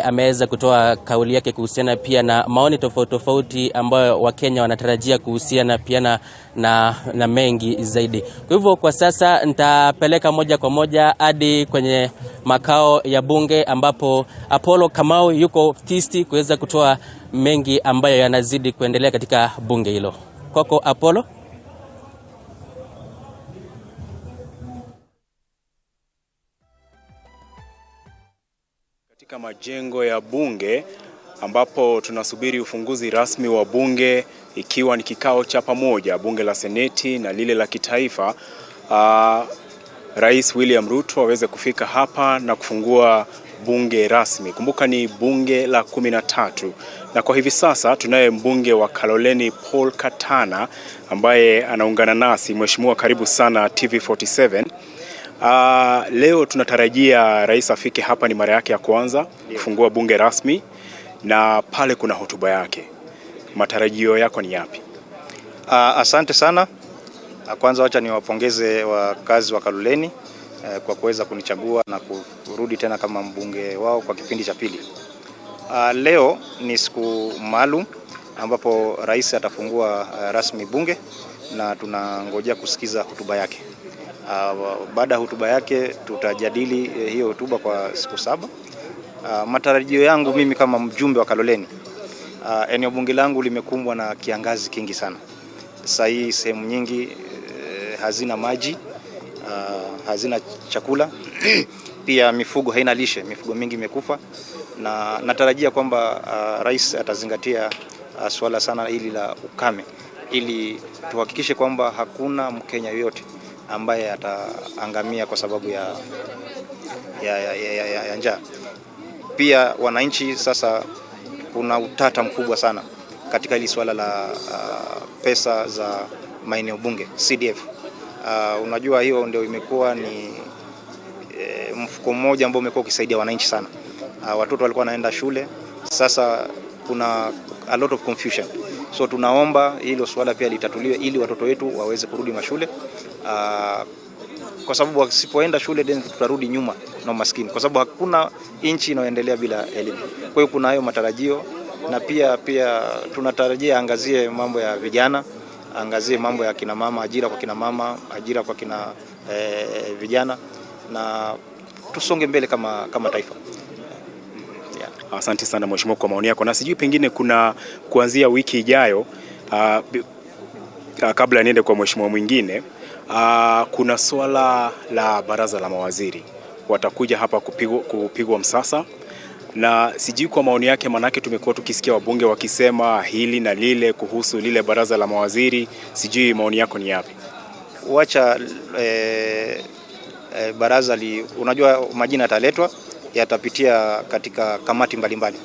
ameweza kutoa kauli yake kuhusiana pia na maoni tofauti ambayo Wakenya wanatarajia kuhusiana pia na mengi zaidi. Kwa hivyo kwa sasa nitapeleka moja kwa moja hadi kwenye makao ya bunge ambapo Apollo Kamau yuko tisti kuweza kutoa mengi ambayo yanazidi kuendelea katika bunge hilo. Kwako Apollo. Katika majengo ya bunge ambapo tunasubiri ufunguzi rasmi wa bunge, ikiwa ni kikao cha pamoja bunge la seneti na lile la kitaifa. Rais William Ruto aweze kufika hapa na kufungua bunge rasmi. Kumbuka ni bunge la 13. Na kwa hivi sasa tunaye mbunge wa Kaloleni Paul Katana ambaye anaungana nasi. Mheshimiwa, karibu sana TV47. Leo tunatarajia rais afike hapa, ni mara yake ya kwanza kufungua bunge rasmi na pale kuna hotuba yake. Matarajio yako ni yapi? Asante sana. Kwanza wacha niwapongeze wakazi wa Kaloleni kwa kuweza kunichagua na kurudi tena kama mbunge wao kwa kipindi cha pili. Leo ni siku maalum ambapo rais atafungua rasmi bunge na tunangojea kusikiza hotuba yake. Baada ya hotuba yake tutajadili hiyo hotuba kwa siku 7. Matarajio yangu mimi kama mjumbe wa Kaloleni, eneo bunge langu limekumbwa na kiangazi kingi sana. Sasa hii sehemu nyingi hazina maji, hazina chakula, pia mifugo haina lishe, mifugo mingi imekufa, na natarajia kwamba rais atazingatia swala sana hili la ukame ili tuhakikishe kwamba hakuna Mkenya yoyote ambaye ataangamia kwa sababu ya njaa. Pia wananchi sasa kuna utata mkubwa sana katika hili swala la pesa za maeneo bunge CDF. Unajua hiyo ndio imekuwa ni mfuko mmoja ambao umekuwa ukisaidia wananchi sana. Watoto walikuwa wanaenda shule, sasa kuna a lot of confusion. So tunaomba hilo swala pia litatuliwe ili watoto wetu waweze kurudi mashule. Kwa sababu wasipoenda shule then tutarudi nyuma na umaskini, kwa sababu hakuna nchi inayoendelea bila elimu. Kwa hiyo kuna hayo matarajio, na pia tunatarajia angazie mambo ya vijana, angazie mambo ya kina mama, ajira kwa kina mama, ajira kwa kina vijana, na tusonge mbele kama taifa. Asante sana mheshimiwa kwa maoni yako. Na sijui pengine kuna kuanzia wiki ijayo, kabla niende kwa mheshimiwa mwingine, kuna swala la baraza la mawaziri. Watakuja hapa kupigwa msasa, na sijui kwa maoni yake, manake tumekuwa tukisikia wabunge wakisema hili na lile kuhusu lile baraza la mawaziri. Sijui maoni yako ni yapi? Wacha baraza unajua majina yataletwa, yatapitia katika kamati mbalimbali.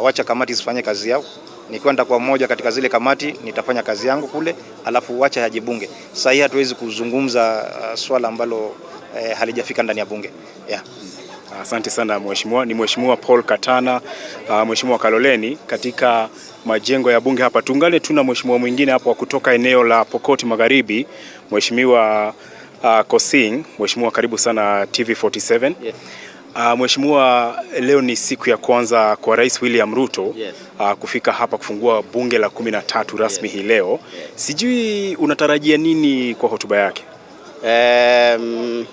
Wacha kamati zifanye kazi yao. Nikwenda kwa moja katika zile kamati, nitafanya kazi yangu kule, alafu wacha yaje bunge. Sasa hii hatuwezi kuzungumza swala ambalo halijafika ndani ya bunge. Asante sana mheshimiwa. Ni mheshimiwa Paul Katana, mheshimiwa Kaloleni katika majengo ya bunge hapa. Tuungane tuna mheshimiwa mwingine hapo kutoka eneo la Pokoti Magharibi, mheshimiwa Kosing. Mheshimiwa, karibu sana TV47. Yes. Mheshimiwa, leo ni siku ya kwanza kwa Rais William Ruto kufika hapa kufungua bunge la 13 rasmi hii leo. Sijui unatarajia nini kwa hotuba yake?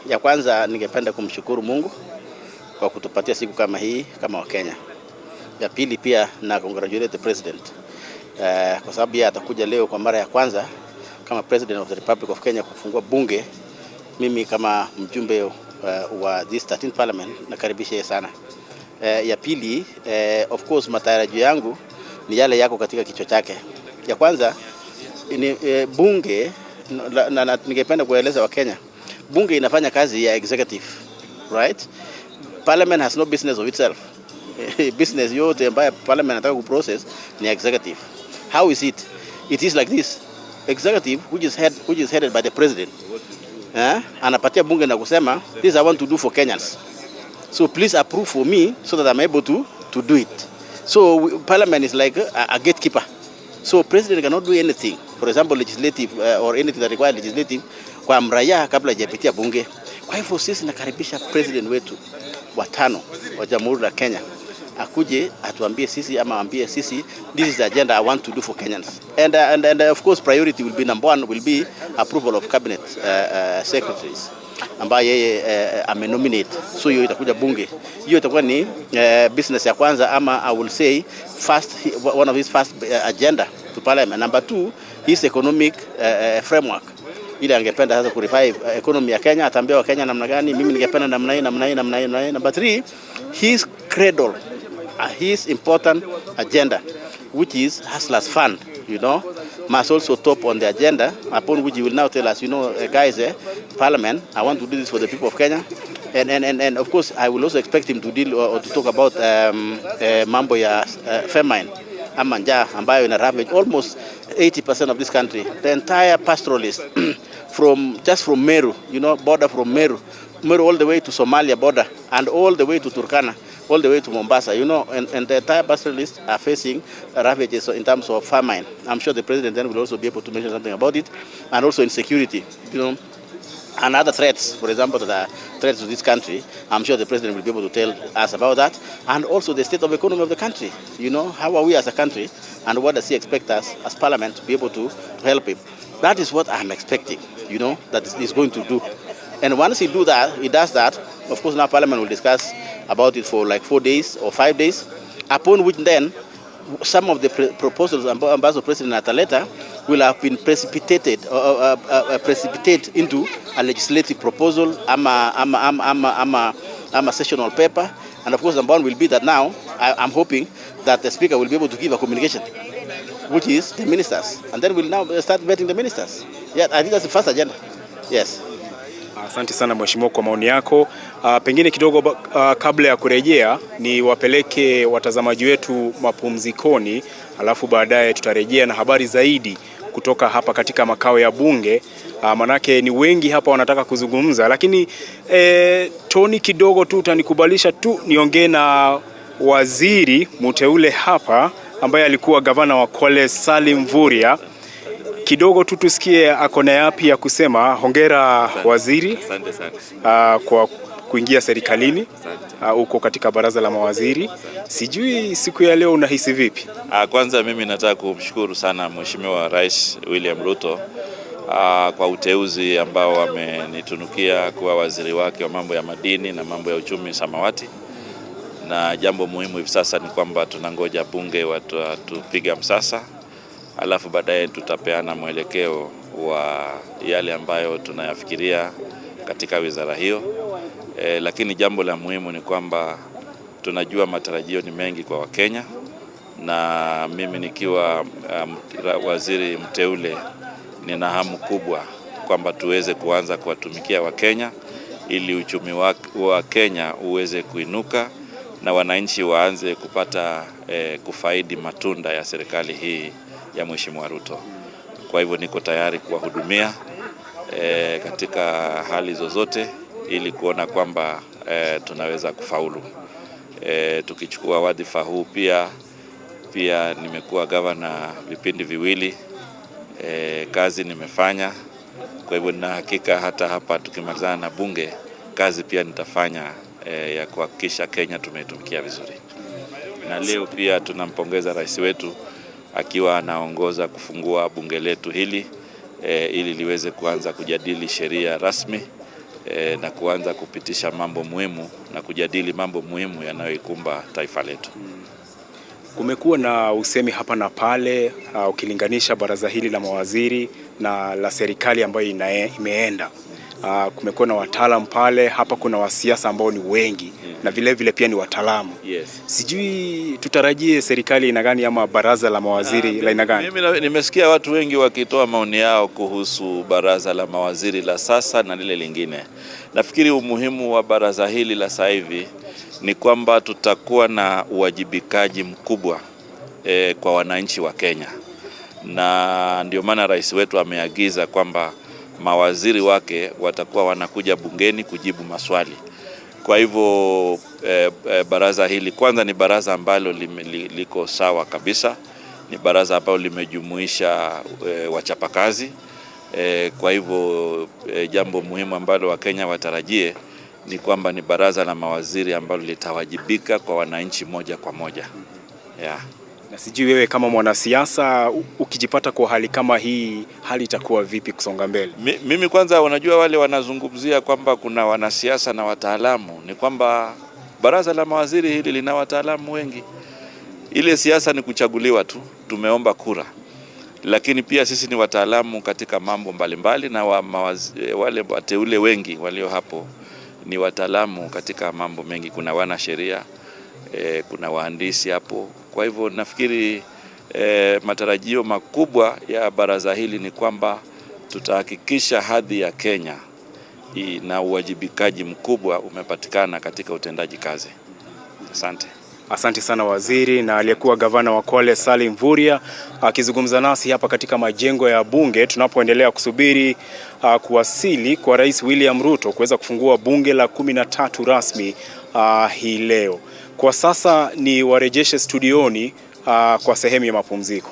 Ya kwanza ningependa kumshukuru Mungu kwa kutupatia siku kama hii kama Wakenya. Ya pili pia na congratulate the president kwa sababu yeye atakuja leo kwa mara ya kwanza kama president of the Republic of Kenya kufungua bunge. Mimi kama mjumbe wa this 13th parliament nakaribisha sana. Ya pili, of course matarajio yangu ni yale yako katika kichwa chake. Ya kwanza ni bunge, na ningependa kueleza Wakenya, bunge inafanya kazi ya executive, right? Parliament has no business of itself. Business yote ambayo parliament anataka kuprocess ni executive. How is it? It is like this. Executive which is headed by the president. Anapatia bunge na kusema this I want to do for Kenyans, so please approve for me so that I'm able to do it. So parliament is like a gatekeeper. So president cannot do anything, for example legislative or anything that require legislative kwa mraia kabla hajapitia bunge. Kwa hivyo sisi nakaribisha president wetu wa 5 wa Jamhuri la Kenya akuje atuambie sisi ama ambie sisi, this is the agenda I want to do for Kenyans. And of course priority will be number 1 will be approval of cabinet secretaries ambaye yeye amenominate. So hiyo itakuja bunge. Hiyo itakuwa ni business ya kwanza, ama I will say first, one of his first agenda to parliament. Number 2, his economic framework. Ile angependa sasa ku revive economy ya Kenya, atambia wa Kenya namna gani, mimi ningependa namna hii. Number 3, his cradle, his important agenda, which is Hustlers Fund, you know, must also top on the agenda, upon which he will now tell us, you know, guys, Parliament, I want to do this for the people of Kenya. And of course, I will also expect him to deal or to talk about mambo ya famine, amanja, ambayo ina ravage almost 80% of this country. The entire pastoralist, from Meru, you know, border from Meru all the way to Somalia border, and all the way to Turkana, all the way to Mombasa, you know, and the entire pastoralists are facing ravages in terms of famine. I'm sure the president then will also be able to mention something about it, and also insecurity, you know, and other threats, for example, the threats to this country. I'm sure the president will be able to tell us about that, and also the state of economy of the country. You know, how are we as a country, and what does he expect us as Parliament to be able to help him? That is what I'm expecting, you know, that he's going to do. And once he does that, of course now Parliament will discuss about it for like 4 days or 5 days, upon which then some of the proposals Ambassador President Ataleta will have been precipitated into a legislative proposal, a sessional paper. And of course the one will be that now I'm hoping that the Speaker will be able to give a communication, which is the ministers, and then we'll now start vetting the ministers. Yeah, I think that's the first agenda. Yes. Asante sana mheshimiwa kwa maoni yako. Pengine kidogo kabla ya kurejea ni wapeleke watazamaji wetu mapumzikoni, alafu baadaye tutarejea na habari zaidi kutoka hapa katika makao ya bunge. Manake ni wengi hapa wanataka kuzungumza, lakini Tony, kidogo tu utanikubalisha tu niongee na waziri mteule hapa ambaye alikuwa gavana wa Kwale, Salim Mvurya. Kidogo tu tusikie akona yapi ya kusema. Hongera waziri. Asante sana. Kwa kuingia serikalini. Uko katika baraza la mawaziri. Sijui siku ya leo unahisi vipi? Kwanza mimi nataka kumshukuru sana Mheshimiwa Rais William Ruto kwa uteuzi ambao amenitunukia kuwa waziri wake wa mambo ya madini na mambo ya uchumi samawati. Na jambo muhimu hivi sasa ni kwamba tunangoja bunge watupiga msasa, alafu baadaye tutapeana mwelekeo wa yale ambayo tunayafikiria katika wizara hiyo. Lakini jambo la muhimu ni kwamba tunajua matarajio ni mengi kwa Wakenya, na mimi nikiwa waziri mteule nina hamu kubwa kwamba tuweze kuanza kuwatumikia Wakenya ili uchumi wa Kenya uweze kuinuka na wananchi waanze kupata kufaidi matunda ya serikali hii ya Mheshimiwa Ruto. Kwa hivyo niko tayari kuwahudumia katika hali zozote ili kuona kwamba tunaweza kufaulu. Tukichukua wadhifa huu pia nimekuwa gavana vipindi viwili, kazi nimefanya. Kwa hivyo na hakika hata hapa tukimalizana na bunge, kazi pia nitafanya ya kuhakikisha Kenya tumeitumikia vizuri. Na leo pia tunampongeza rais wetu akiwa anaongoza kufungua bunge letu hili ili liweze kuanza kujadili sheria rasmi na kuanza kupitisha mambo muhimu na kujadili mambo muhimu yanayoikumba taifa letu. Kumekuwa na usemi hapa na pale ukilinganisha baraza hili la mawaziri na la serikali ambayo imeenda. Kumekuwa na wataalamu pale, hapa kuna wasiasa ambao ni wengi na vile vile pia ni wataalamu. Sijui tutarajie serikali ina gani ama baraza la mawaziri la ina gani? Mimi nimesikia watu wengi wakitoa maoni yao kuhusu baraza la mawaziri la sasa na lile lingine. Nafikiri umuhimu wa baraza hili la sasa hivi ni kwamba tutakuwa na uwajibikaji mkubwa kwa wananchi wa Kenya. Na ndio maana rais wetu ameagiza kwamba mawaziri wake watakuwa wanakuja bungeni kujibu maswali. Kwa hivyo baraza hili kwanza ni baraza ambalo liko sawa kabisa. ni baraza ambalo limejumuisha wachapakazi. Kwa hivyo jambo muhimu ambalo Wakenya watarajie ni kwamba ni baraza la mawaziri ambalo litawajibika kwa wananchi moja kwa moja. Yeah. Na sijui wewe kama mwanasiasa ukijipata kwa hali kama hii, hali itakuwa vipi kusonga mbele? Mimi kwanza, unajua wale wanazungumzia kwamba kuna wanasiasa na wataalamu, ni kwamba baraza la mawaziri hili lina wataalamu wengi. Ile siasa ni kuchaguliwa tu, tumeomba kura. Lakini pia sisi ni wataalamu katika mambo mbalimbali, na wale wateule wengi walio hapo ni wataalamu katika mambo mengi. Kuna wanasheria, kuna wahandisi hapo. Kwa hivyo nafikiri matarajio makubwa ya baraza hili ni kwamba tutahakikisha hadhi ya Kenya na uwajibikaji mkubwa umepatikana katika utendaji kazi. Asante. Asante sana waziri. Na aliyekuwa gavana wa Kwale Salim Mvurya akizungumza nasi hapa katika majengo ya bunge tunapoendelea kusubiri kuwasili kwa Rais William Ruto kuweza kufungua bunge la 13 rasmi hii leo. Kwa sasa ni warejeshe studioni kwa sehemu ya mapumziko.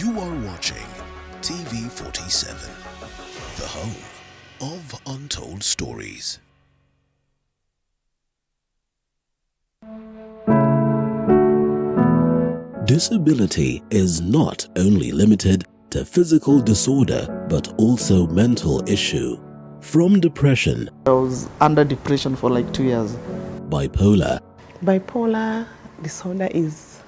You are watching TV 47, the home of untold stories. Disability is not only limited to physical disorder, but also mental issue. From depression, I was under depression for like 2 years. Bipolar. Bipolar disorder is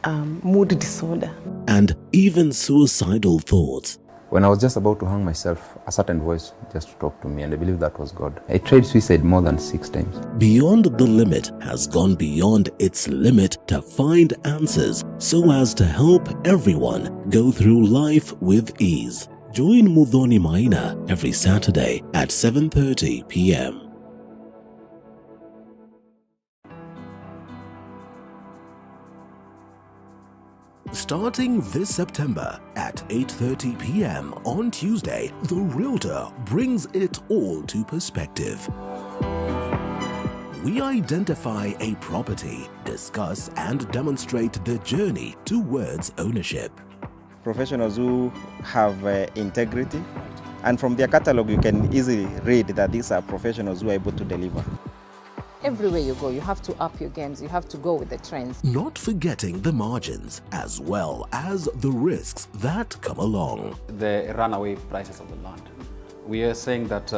a mood disorder. And even suicidal thoughts. When I was just about to hang myself, a certain voice just talked to me, and I believe that was God. I tried suicide more than 6 times. Beyond the Limit has gone beyond its limit to find answers so as to help everyone go through life with ease. Join Muthoni Maina every Saturday at 7:30 p.m. Starting this September at 8:30 p.m. on Tuesday, The Realtor brings it all to perspective. We identify a property, discuss and demonstrate the journey towards ownership. Professionals who have integrity, and from their catalog you can easily read that these are professionals who are able to deliver. Everywhere you go, you have to up your games, you have to go with the trends. Not forgetting the margins as well as the risks that come along. The runaway prices of the land. We are saying that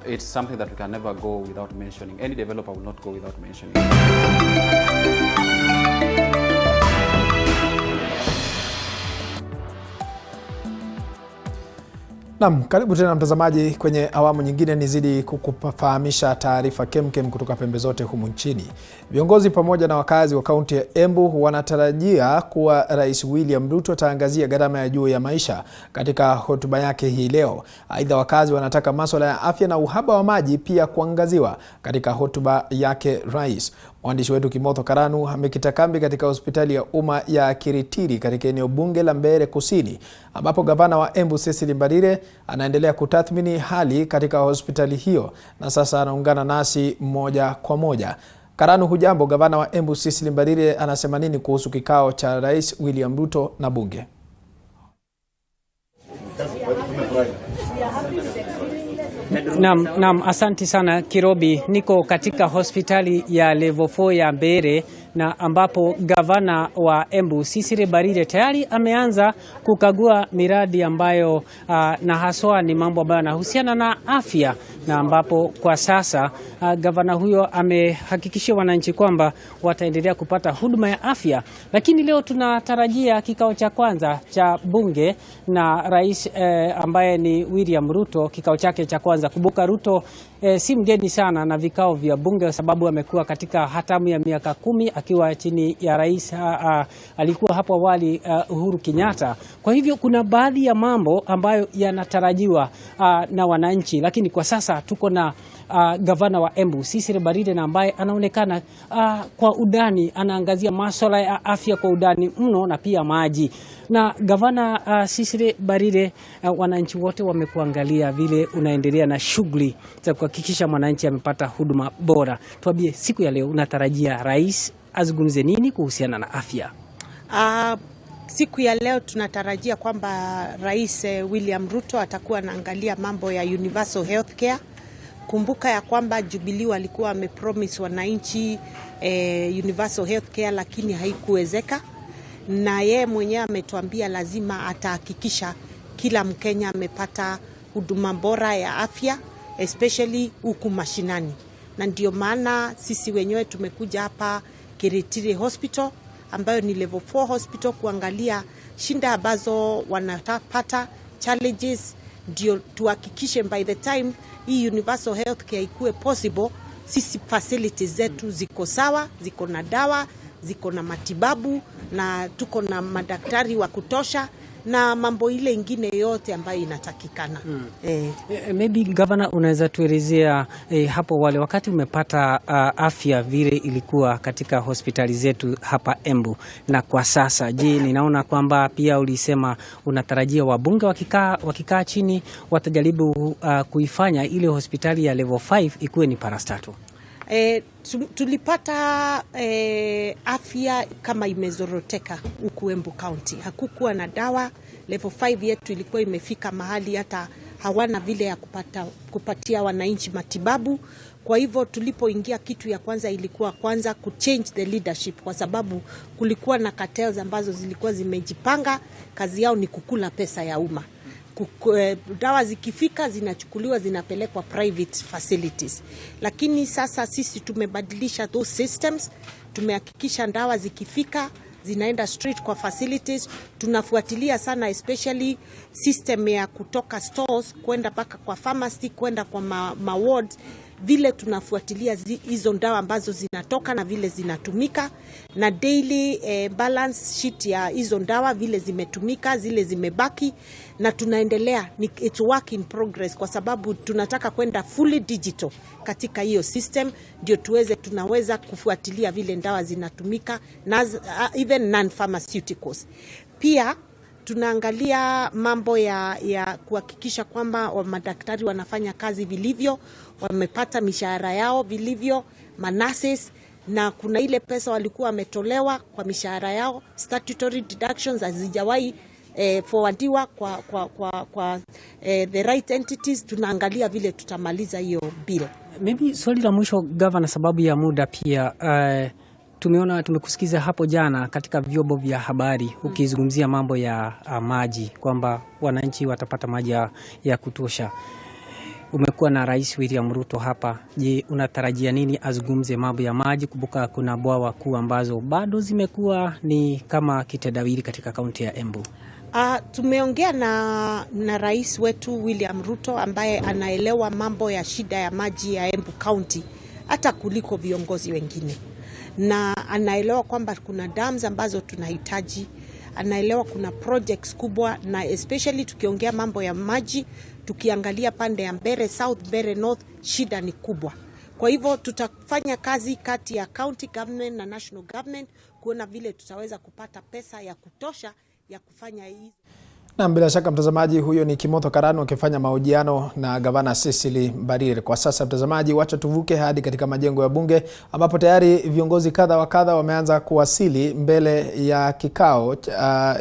it's something that we can never go without mentioning. Any developer will not go without mentioning. Naam, karibu tena mtazamaji kwenye awamu nyingine, nizidi kukufahamisha taarifa kemkem kutoka pembe zote humu nchini. Viongozi pamoja na wakazi wa kaunti ya Embu wanatarajia kuwa Rais William Ruto ataangazia gharama ya juu ya maisha katika hotuba yake hii leo. Aidha, wakazi wanataka masuala ya afya na uhaba wa maji pia kuangaziwa katika hotuba yake rais. Mwandishi wetu Kimotho Karanu amekita kambi katika hospitali ya umma ya Kiritiri katika eneo bunge la Mbeere Kusini, ambapo gavana wa Embu Cecily Mbarire anaendelea kutathmini hali katika hospitali hiyo, na sasa anaungana nasi moja kwa moja. Karanu, hujambo? Gavana wa Embu Cecily Mbarire anasema nini kuhusu kikao cha Rais William Ruto na bunge? Naam, asante sana Kirobi. Niko katika hospitali ya level 4 ya Mbeere, na ambapo gavana wa Embu Cecily Mbarire tayari ameanza kukagua miradi ambayo na haswa ni mambo ambayo yanahusiana na afya, na ambapo kwa sasa gavana huyo amehakikishia wananchi kwamba wataendelea kupata huduma ya afya. Lakini leo tunatarajia kikao cha kwanza cha bunge na rais ambaye ni William Ruto, kikao chake cha kwanza. Kumbuka Ruto si mgeni sana na vikao vya bunge kwa sababu amekuwa katika hatamu ya miaka 10 akiwa chini ya rais alikuwa hapo awali Uhuru Kenyatta. Kwa hivyo kuna baadhi ya mambo ambayo yanatarajiwa na wananchi, lakini kwa sasa tuko na gavana wa Embu Cecily Mbarire, na ambaye anaonekana kwa udani anaangazia masuala ya afya kwa udani mno na pia maji. Na gavana Cecily Mbarire, wananchi wote wamekuangalia vile unaendelea na shughuli za kuhakikisha mwananchi amepata huduma bora. Tuambie, siku ya leo unatarajia rais azungumze nini kuhusiana na afya? Siku ya leo tunatarajia kwamba Rais William Ruto atakuwa anaangalia mambo ya universal healthcare. Kumbuka ya kwamba Jubilee walikuwa wamepromise wananchi universal healthcare, lakini haikuwezeka. Na yeye mwenyewe ametuambia lazima atahakikisha kila Mkenya amepata huduma bora ya afya, especially huku mashinani. Na ndio maana sisi wenyewe tumekuja hapa Kiritiri Hospital, ambayo ni level 4 hospital, kuangalia shinda ambazo wanapata, challenges, ndio tuhakikishe by the time hii universal healthcare ikuwe possible, sisi facilities zetu ziko sawa, ziko na dawa, ziko na matibabu, na tuko na madaktari wa kutosha na mambo ile ingine yote ambayo inatakikana. Maybe governor, unaweza tuelezea hapo wale wakati umepata afya vile ilikuwa katika hospitali zetu hapa Embu, na kwa sasa je, ninaona kwamba pia ulisema unatarajia wabunge wakikaa chini watajaribu kuifanya ile hospitali ya level 5 ikuwe ni parastatu. Tulipata afya kama imezoroteka huku Embu County. Hakukuwa na dawa. Level 5 yetu ilikuwa imefika mahali hata hawana vile ya kupatia wananchi matibabu. Kwa hivyo tulipoingia, kitu ya kwanza ilikuwa kuchange the leadership, kwa sababu kulikuwa na cartels ambazo zilikuwa zimejipanga, kazi yao ni kukula pesa ya umma. Dawa zikifika zinachukuliwa zinapelekwa private facilities. Lakini sasa sisi tumebadilisha those systems, tumehakikisha dawa zikifika zinaenda straight kwa facilities. Tunafuatilia sana especially system ya kutoka stores kwenda mpaka kwa pharmacy, kwenda kwa ma wards, vile tunafuatilia hizo dawa ambazo zinatoka na vile zinatumika, na daily balance sheet ya hizo dawa vile zimetumika, zile zimebaki, na tunaendelea, it's work in progress, kwa sababu tunataka kwenda fully digital katika hiyo system, ndio tunaweza kufuatilia vile dawa zinatumika, na even non-pharmaceuticals. Pia tunaangalia mambo ya kuhakikisha kwamba madaktari wanafanya kazi vilivyo, wamepata mishahara yao vilivyo, manases, na kuna ile pesa walikuwa wametolewa kwa mishahara yao, statutory deductions hazijawahi forwardiwa kwa the right entities. Tunaangalia vile tutamaliza hiyo bill. Maybe swali la mwisho governor, sababu ya muda pia, tumekusikiza hapo jana katika vyombo vya habari ukizungumzia mambo ya maji, kwamba wananchi watapata maji ya kutosha. Umekuwa na Rais William Ruto hapa. Je, unatarajia nini azungumze mambo ya maji? Kumbuka kuna bwawa kuu ambazo bado zimekuwa ni kama kitendawili katika kaunti ya Embu. Tumeongea na rais wetu William Ruto, ambaye anaelewa mambo ya shida ya maji ya Embu County hata kuliko viongozi wengine, na anaelewa kwamba kuna dams ambazo tunahitaji, anaelewa kuna projects kubwa, na especially tukiongea mambo ya maji, tukiangalia pande ya Mbeere South, Mbeere North, shida ni kubwa. Kwa hivyo tutafanya kazi kati ya county government na national government kuona vile tutaweza kupata pesa ya kutosha ya kufanya hizi. Na bila shaka mtazamaji, huyo ni Kimotho Karanu akifanya mahojiano na gavana Cecily Mbarire. Kwa sasa mtazamaji, wacha tuvuke hadi katika majengo ya bunge ambapo tayari viongozi kadha wa kadha wameanza kuwasili mbele ya kikao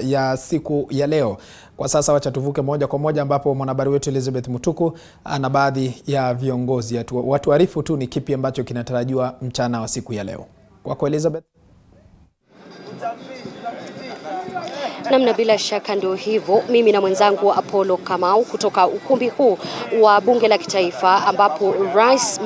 ya siku ya leo. Kwa sasa wacha tuvuke moja kwa moja ambapo mwanahabari wetu Elizabeth Mutuku na baadhi ya viongozi watuarifu tu ni kipi ambacho kinatarajiwa mchana wa siku ya leo. Kwako Elizabeth. Namna bila shaka ndio hivyo. Mimi na mwenzangu Apollo Kamau kutoka ukumbi huu wa bunge la kitaifa, ambapo Rais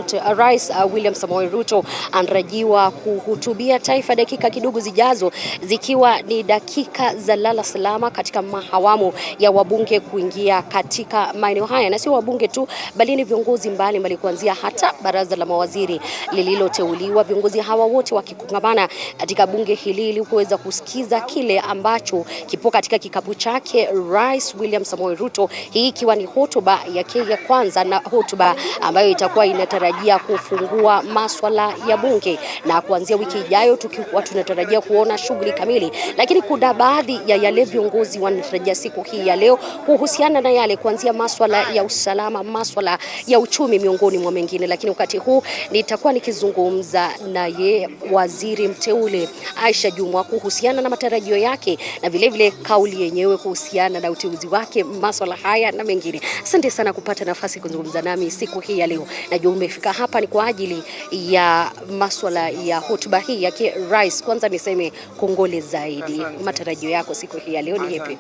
William Samoei Ruto anatarajiwa kuhutubia taifa dakika kidogo zijazo, zikiwa ni dakika za lala salama katika mahawamu ya wabunge kuingia katika maeneo haya, na sio wabunge tu bali ni viongozi mbalimbali kuanzia hata baraza la mawaziri lililoteuliwa. Viongozi hawa wote wakikongamana katika bunge hili ili kuweza kusikiza kile ambacho kipo katika kikapu chake Rais William Samoei Ruto, hii ikiwa ni hotuba yake ya kwanza na hotuba ambayo itakuwa inatarajia kufungua maswala ya bunge, na kuanzia wiki ijayo tukiwa tunatarajia kuona shughuli kamili. Lakini kuna baadhi ya yale viongozi wanatarajia siku hii ya leo kuhusiana na yale kuanzia maswala ya usalama, maswala ya uchumi miongoni mwa mengine. Lakini wakati huu nitakuwa nikizungumza naye waziri mteule Aisha Jumwa kuhusiana na matarajio yake na vile vile kauli yenyewe kuhusiana na uteuzi wake, maswala haya na mengine. Asante sana kupata nafasi kuzungumza nami siku hii ya leo. Najua umefika hapa ni kwa ajili ya maswala ya hotuba hii yake Rais. Kwanza niseme kongole zaidi. Matarajio yako siku hii ya leo ni yapi?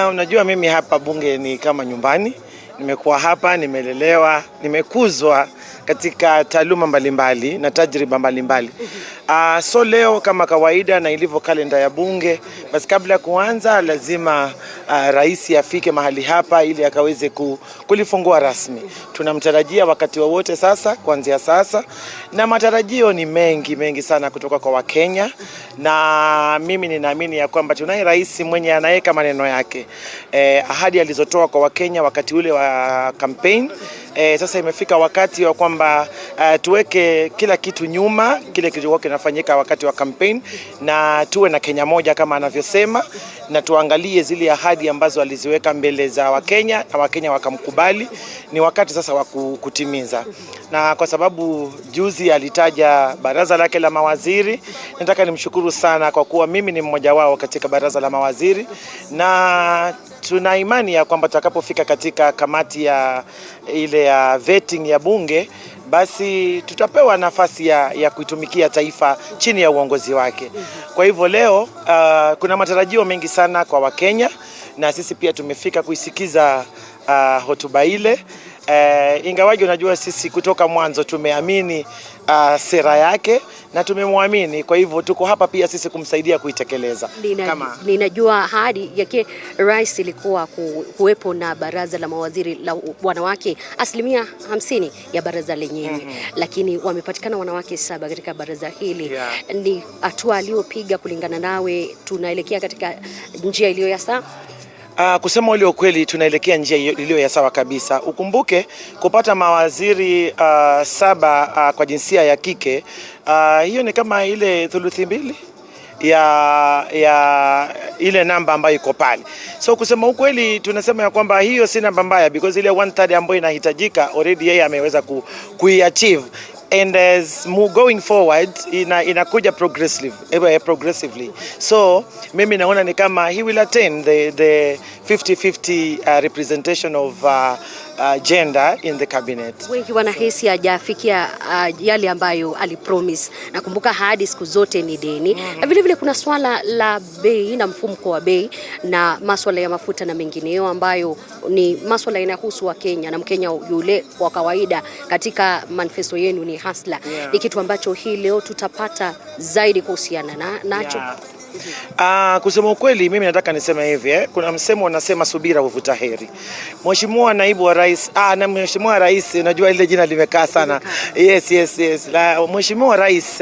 Unajua mimi hapa bunge ni kama nyumbani. Nimekuwa hapa, nimelelewa, nimekuzwa katika taaluma mbalimbali na tajriba mbalimbali. So leo kama kawaida na ilivyo kalenda ya bunge, basi kabla kuanza lazima rais afike mahali hapa ili akaweze kulifungua rasmi. Tunamtarajia wakati wowote sasa, kuanzia sasa, na matarajio ni mengi sana kutoka kwa Wakenya, na mimi ninaamini ya kwamba tunaye rais mwenye anaweka maneno yake. Ahadi alizotoa kwa Wakenya wakati ule wa campaign, sasa imefika wakati wa kwamba tuweke kila kitu nyuma, kile kilichokuwa kinafanyika wakati wa campaign, na tuwe na Kenya moja kama anavyosema, na tuangalie zile ahadi ambazo aliziweka mbele za Wakenya na Wakenya wakamkubali. Ni wakati sasa wa kutimiza. Na kwa sababu juzi alitaja baraza lake la mawaziri, nataka nimshukuru sana kwa kuwa mimi ni mmoja wao katika baraza la mawaziri, na tuna imani ya kwamba tutakapofika katika kamati ya ile ya vetting ya bunge, basi tutapewa nafasi ya kuitumikia taifa chini ya uongozi wake. Kwa hivyo leo kuna matarajio mengi sana kwa Wakenya, na sisi pia tumefika kuisikiza hotuba ile. Ingawaje unajua sisi kutoka mwanzo tumeamini sera yake na tumemwamini, kwa hivyo tuko hapa pia sisi kumsaidia kuitekeleza. Ninajua ahadi yake rais ilikuwa kuwepo na baraza la mawaziri la wanawake 50% ya baraza lenyewe. Lakini wamepatikana wanawake 7 katika baraza hili. Ni hatua aliyopiga kulingana nawe, tunaelekea katika njia iliyo ya sawa? Kusema ule ukweli, tunaelekea njia iliyo ya sawa kabisa. Ukumbuke kupata mawaziri 7 kwa jinsia ya kike, hiyo ni kama ile thuluthi mbili ya ile namba ambayo iko pale. So kusema ukweli tunasema ya kwamba hiyo si namba mbaya, because ile 1/3 ambayo inahitajika already yeye ameweza kuiachieve. And as going forward inakuja progressively. So mimi naona ni kama he will attain the 50-50 representation of gender in the cabinet. Wengi wanahisi hajafikia yale ambayo alipromise. Nakumbuka hadi siku zote ni deni. Na vile vile kuna swala la bei na mfumuko wa bei na maswala ya mafuta na mengineyo ambayo ni maswala yanayohusu wa Kenya na Mkenya yule kwa kawaida. Katika manifesto yenu ni hasla. Ni kitu ambacho hii leo tutapata zaidi kuhusiana nacho. Kusema ukweli mimi nataka niseme hivi, kuna msemo unasema subira huvuta heri. Mheshimiwa naibu wa rais, na Mheshimiwa rais, unajua ile jina limekaa sana. Yes. Mheshimiwa rais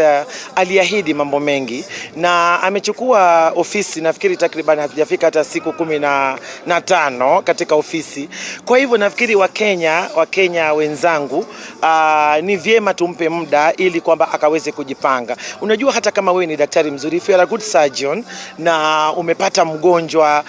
aliahidi mambo mengi na amechukua ofisi, nafikiri takriban hajafika hata siku 15 katika ofisi. Kwa hivyo nafikiri Wakenya wenzangu, ni vyema tumpe muda ili kwamba akaweze kujipanga. Unajua hata kama wewe ni daktari mzuri, if you are a good surgeon na umepata mgonjwa,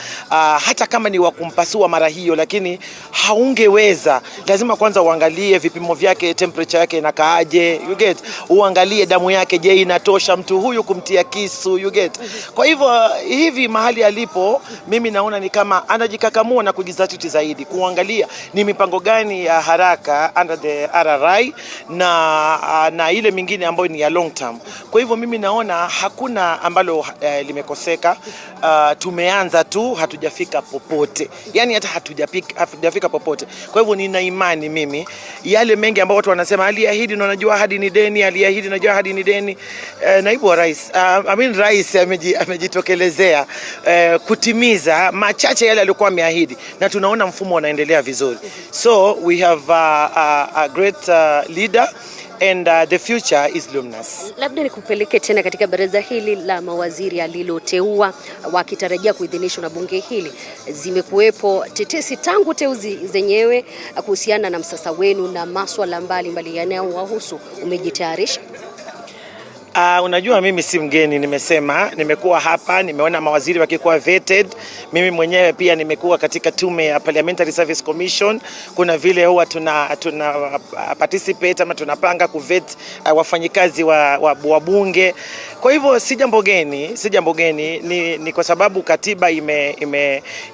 hata kama ni wa kumpasua mara hiyo, lakini haungeweza, lazima kwanza uangalie vipimo vyake, temperature yake inakaaje, you get, uangalie damu yake, je inatosha mtu huyu kumtia kisu, you get. Kwa hivyo hivi mahali alipo, mimi naona ni kama anajikakamua na kujizatiti zaidi kuangalia ni mipango gani ya haraka under the RRI na ile mingine ambayo ni ya long term. Kwa hivyo mimi naona hakuna ambalo limekoseka. Tumeanza tu, hatujafika popote. Yani hata hatujafika popote. Kwa hivyo nina imani mimi yale mengi ambao watu wanasema aliahidi na unajua ahadi ni deni, aliahidi na unajua ahadi ni deni. Naibu wa rais, rais amejitokelezea kutimiza machache yale aliyokuwa ameahidi, na tunaona mfumo unaendelea vizuri. So we have a great leader and the future is luminous. Labda nikupeleke tena katika baraza hili la mawaziri aliloteua wakitarajia kuidhinishwa na bunge hili. Zimekuwepo tetesi tangu teuzi zenyewe kuhusiana na msasa wenu na masuala mbalimbali yanayowahusu. Umejitayarisha? Unajua mimi si mgeni, nimekuwa hapa, nimeona mawaziri wakikuwa vetted. Mimi mwenyewe pia nimekuwa katika tume ya Parliamentary Service Commission. Kuna vile huwa tuna participate ama tunapanga kuvet wafanyikazi wa bunge. Kwa hivyo si jambo geni, ni kwa sababu katiba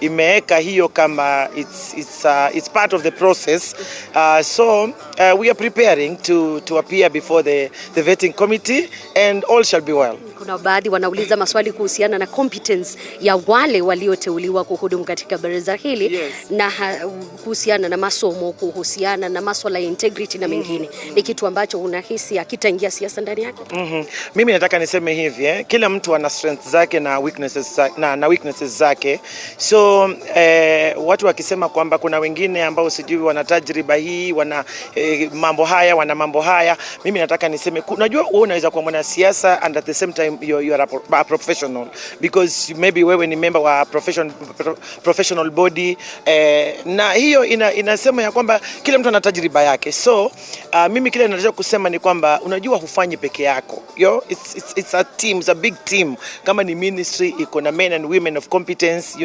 imeweka hiyo kama it's part of the process. So we are preparing to appear before the vetting committee and all shall be well. Kuna baadhi wanauliza maswali kuhusiana na competence ya wale walioteuliwa kuhudumu katika baraza hili. Yes. Na kuhusiana na masomo, kuhusiana na masuala ya integrity na mengine. Ni kitu ambacho unahisi hakitaingia siasa ndani yake? Mimi nataka niseme hivi, kila mtu ana strengths zake na weaknesses zake. So watu wakisema kwamba kuna wengine ambao sijui wana tajriba hii, wana mambo haya, mimi nataka niseme unajua wewe unaweza kuwa mwanasiasa and at the same time you are a professional, because maybe wewe ni member wa professional body, na hiyo inasema ya kwamba kila mtu ana tajriba yake. So mimi kile ninataka kusema ni kwamba unajua hufanyi peke yako. It's a team, it's a big team. Kama ni ministry iko na men and women of competence,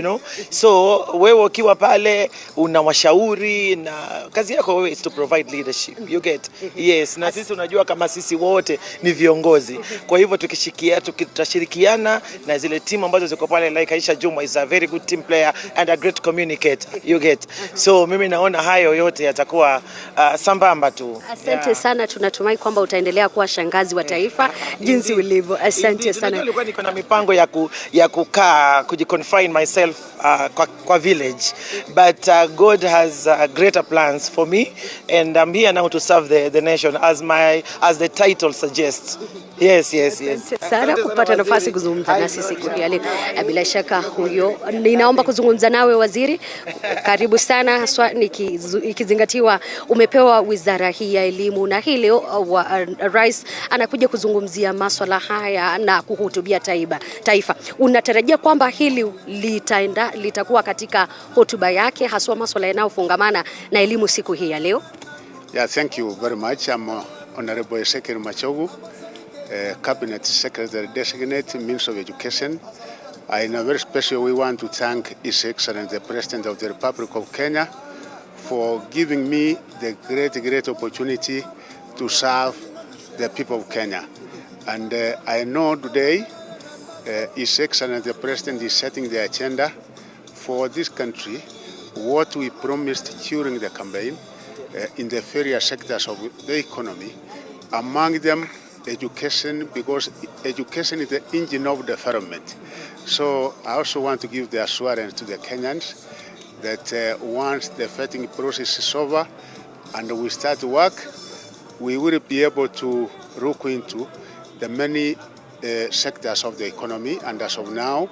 So wewe ukiwa pale unawashauri, na kazi yako wewe is to provide leadership. You get? Yes, na sisi unajua kama sisi wote ni viongozi. Kwa hivyo tutashirikiana na zile timu ambazo ziko pale, like Aisha Juma is a very good team player and a great communicator. You get? So mimi naona hayo yote yatakuwa sambamba tu. Asante sana, tunatumai kwamba utaendelea kuwa shangazi wa taifa jinsi ulivyo. Asante sana. Nilikuwa niko na mipango ya kukaa kujiconfine myself kwa village, but God has greater plans for me and I'm here now to serve the nation as the title suggests. Yes. Sana kupata nafasi kuzungumza nasi siku hii leo. Bila shaka huyo ninaomba kuzungumza nawe waziri. Karibu sana, haswa ikizingatiwa umepewa wizara hii ya elimu, na hii leo rais anakuja kuzungumzia masuala haya na kuhutubia taifa. Unatarajia kwamba hili litakuwa katika hotuba yake, haswa masuala yanayofungamana na elimu siku hii ya leo? Yeah, thank you very much. I'm Honorable Secretary Machogu, Cabinet Secretary Designate, Minister of Education. In a very special way, we want to thank His Excellency, the President of the Republic of Kenya, for giving me the great opportunity to serve the people of Kenya. And I know today His Excellency, the President, is setting the agenda for this country, what we promised during the campaign in the various sectors of the economy, among them education, because education is the engine of development. So I also want to give the assurance to the Kenyans that once the vetting process is over and we start work, we will be able to look into the many sectors of the economy. And as of now,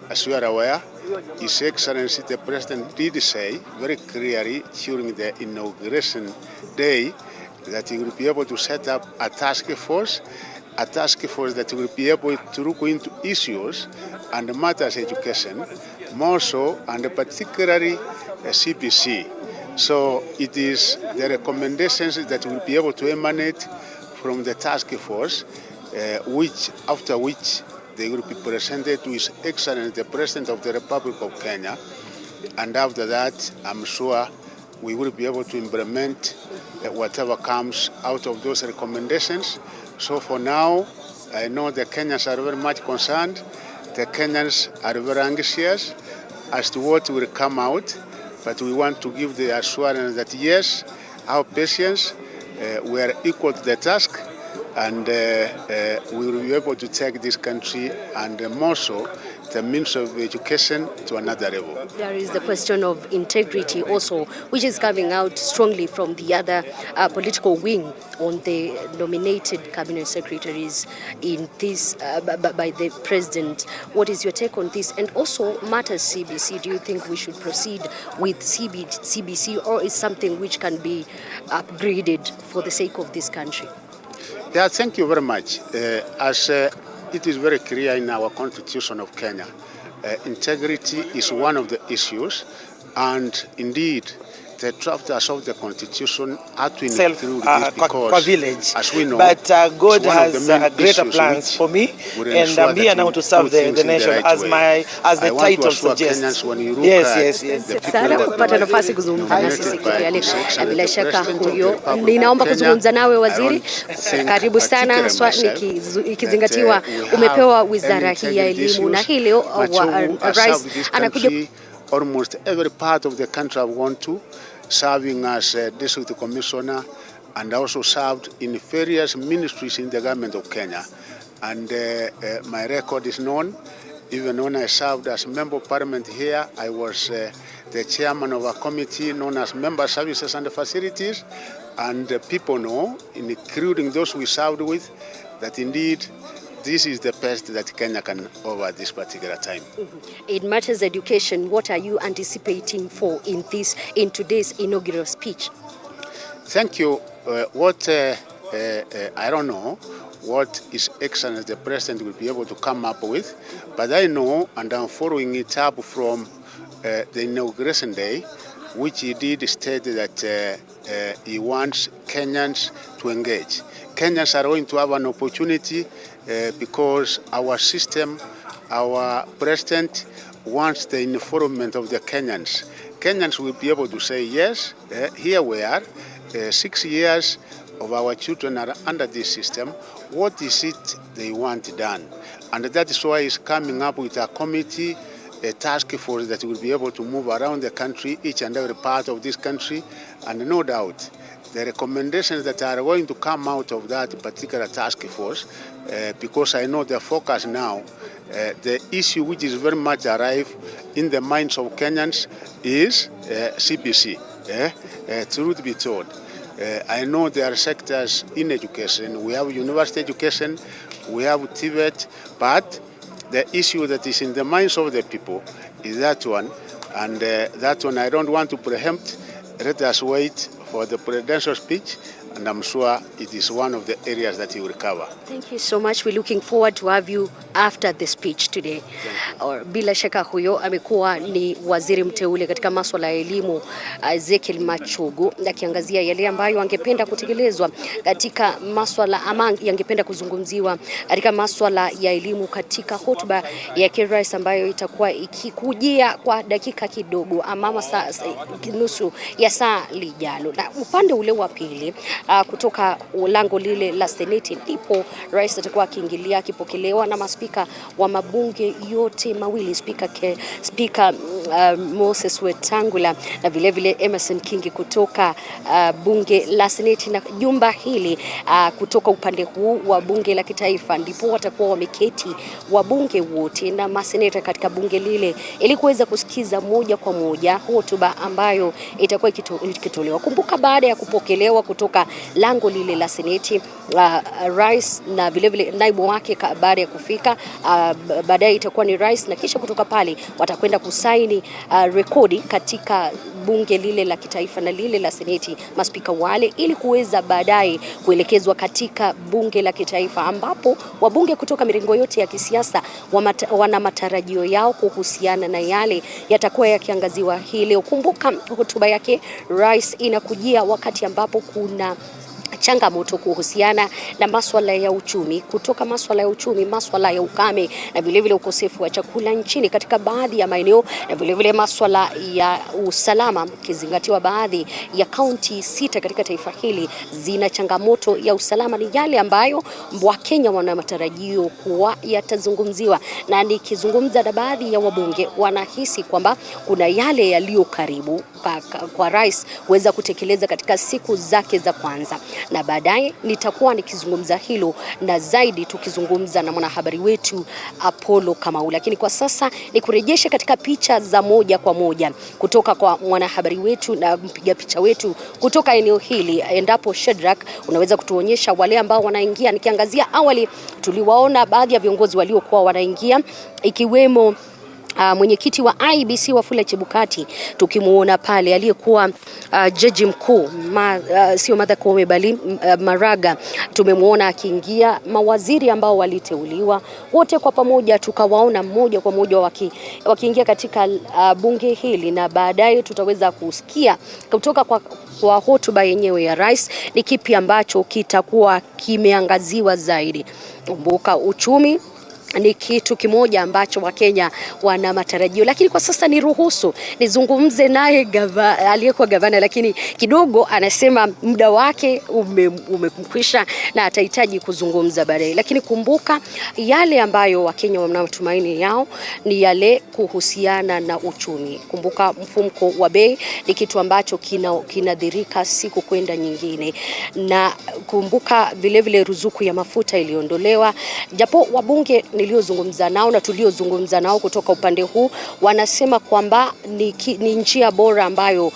as you are aware, His Excellency the President did say very clearly during the inauguration day that he will be able to set up a task force that will be able to look into issues and matters education, more so, and particularly CBC. So it is the recommendations that will be able to emanate from the task force, after which they will be presented to His Excellency the President of the Republic of Kenya, and after that, I'm sure we will be able to implement whatever comes out of those recommendations. So for now, I know the Kenyans are very much concerned. The Kenyans are very anxious as to what will come out, but we want to give the assurance that yes, our patience, we are equal to the task, and we will be able to take this country, and more so, the means of education, to another level. There is the question of integrity also, which is coming out strongly from the other political wing on the nominated cabinet secretaries in this by the president. What is your take on this? And also matters CBC. Do you think we should proceed with CBC, or is something which can be upgraded for the sake of this country? Yeah, thank you very much. As it is very clear in our Constitution of Kenya, integrity is one of the issues, and indeed, the drafters of the Constitution are to include this because, village. As we know, but God has greater plans for me, and I'm here now to serve the nation as the title suggests. Yes. Sana kupata nafasi kuzungumza nasi siku ya leo. Bila shaka huyo, ninaomba kuzungumza nawe waziri. Karibu sana, ikizingatiwa umepewa wizara hii ya elimu, na hii leo rais anakuja. Almost every part of the country I've gone to, serving as district commissioner, and also served in various ministries in the government of Kenya. And my record is known. Even when I served as member of parliament here, I was the chairman of a committee known as Member Services and Facilities. And people know, including those we served with, that indeed this is the best that Kenya can offer at this particular time. In matters education, what are you anticipating for in today's inaugural speech? Thank you. I don't know what His Excellency the President will be able to come up with, but I know, and I'm following it up from the inauguration day, which he did state that he wants Kenyans to engage. Kenyans are going to have an opportunity because our system, our president wants the involvement of the Kenyans. Kenyans will be able to say, yes, here we are, 6 years of our children are under this system. What is it they want done? And that is why he's coming up with a committee, a task force that will be able to move around the country, each and every part of this country, and no doubt the recommendations that are going to come out of that particular task force, because I know the focus now, the issue which is very much alive in the minds of Kenyans is CBC. Truth be told, I know there are sectors in education. We have university education, we have TVET, but the issue that is in the minds of the people is that one, and that one I don't want to preempt. Let us wait for the presidential speech, and I'm sure it is one of the areas that he will cover. Thank you so much. We're looking forward to have you after the speech today. Bila shaka huyo amekuwa ni waziri mteule katika masuala ya elimu Ezekiel Machogu, akiangazia yale ambayo angependa kutekelezwa katika masuala ama yangependa kuzungumziwa katika masuala ya elimu katika hotuba ya rais ambayo itakuwa ikikujia kwa dakika kidogo ama nusu ya saa lijalo. Na upande ule wa pili kutoka lango lile la Seneti ndipo rais atakuwa akiingilia, akipokelewa na maspika wa mabunge yote mawili, spika Moses Wetangula na vile vile Emerson Kingi kutoka bunge la Seneti, na jumba hili kutoka upande huu wa bunge la kitaifa ndipo watakuwa wameketi wabunge wote na maseneta katika bunge lile ili kuweza kusikiza moja kwa moja hotuba ambayo itakuwa ikitolewa. Kumbuka, baada ya kupokelewa kutoka lango lile la Seneti, rais na vile vile naibu wake baada ya kufika, baadaye itakuwa ni rais, na kisha kutoka pale watakwenda kusaini rekodi katika bunge lile la kitaifa na lile la Seneti, maspika wale, ili kuweza baadaye kuelekezwa katika bunge la kitaifa ambapo wabunge kutoka mirengo yote ya kisiasa wana matarajio yao kuhusiana na yale yatakuwa yakiangaziwa hii leo. Kumbuka, hotuba yake rais inakujia wakati ambapo kuna changamoto kuhusiana na masuala ya uchumi, kutoka masuala ya uchumi, masuala ya ukame na vile vile ukosefu wa chakula nchini katika baadhi ya maeneo, na vile vile masuala ya usalama, kizingatiwa baadhi ya kaunti 6 katika taifa hili zina changamoto ya usalama. Ni yale ambayo Wakenya wana matarajio kuwa yatazungumziwa, na nikizungumza na baadhi ya wabunge wanahisi kwamba kuna yale yaliyo karibu kwa rais kuweza kutekeleza katika siku zake za kwanza, na baadaye nitakuwa nikizungumza hilo na zaidi tukizungumza na mwanahabari wetu Apollo Kamau. Lakini kwa sasa ni kurejesha katika picha za moja kwa moja kutoka kwa mwanahabari wetu na mpiga picha wetu kutoka eneo hili. Endapo Shedrack, unaweza kutuonyesha wale ambao wanaingia? Nikiangazia awali tuliwaona baadhi ya viongozi waliokuwa wanaingia, ikiwemo mwenyekiti wa IEBC Wafula Chebukati, tukimuona pale aliyekuwa jaji mkuu sio Martha Koome bali Maraga, tumemuona akiingia, mawaziri ambao waliteuliwa wote kwa pamoja tukawaona mmoja kwa moja wakiingia katika bunge hili, na baadaye tutaweza kusikia kutoka kwa hotuba yenyewe ya rais ni kipi ambacho kitakuwa kimeangaziwa zaidi. Kumbuka uchumi ni kitu kimoja ambacho Wakenya wana matarajio, lakini kwa sasa niruhusu nizungumze naye aliyekuwa gavana, lakini kidogo anasema muda wake umekwisha na atahitaji kuzungumza baadaye. Lakini kumbuka yale ambayo Wakenya wanatumaini yao ni yale kuhusiana na uchumi. Kumbuka mfumuko wa bei ni kitu ambacho kinadhirika siku kwenda nyingine, na kumbuka vile ruzuku ya mafuta iliondolewa, japo wabunge niliozungumza nao na tuliozungumza nao kutoka upande huu wanasema kwamba ni njia bora ambayo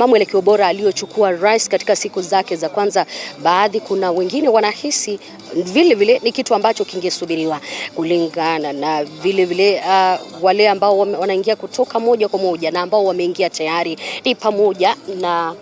mwelekeo bora aliyochukua rais katika siku zake za kwanza. Baadhi kuna wengine wanahisi vile ni kitu ambacho kingesubiriwa kulingana na vile wale ambao wanaingia kutoka moja kwa moja na ambao wameingia tayari ni pamoja na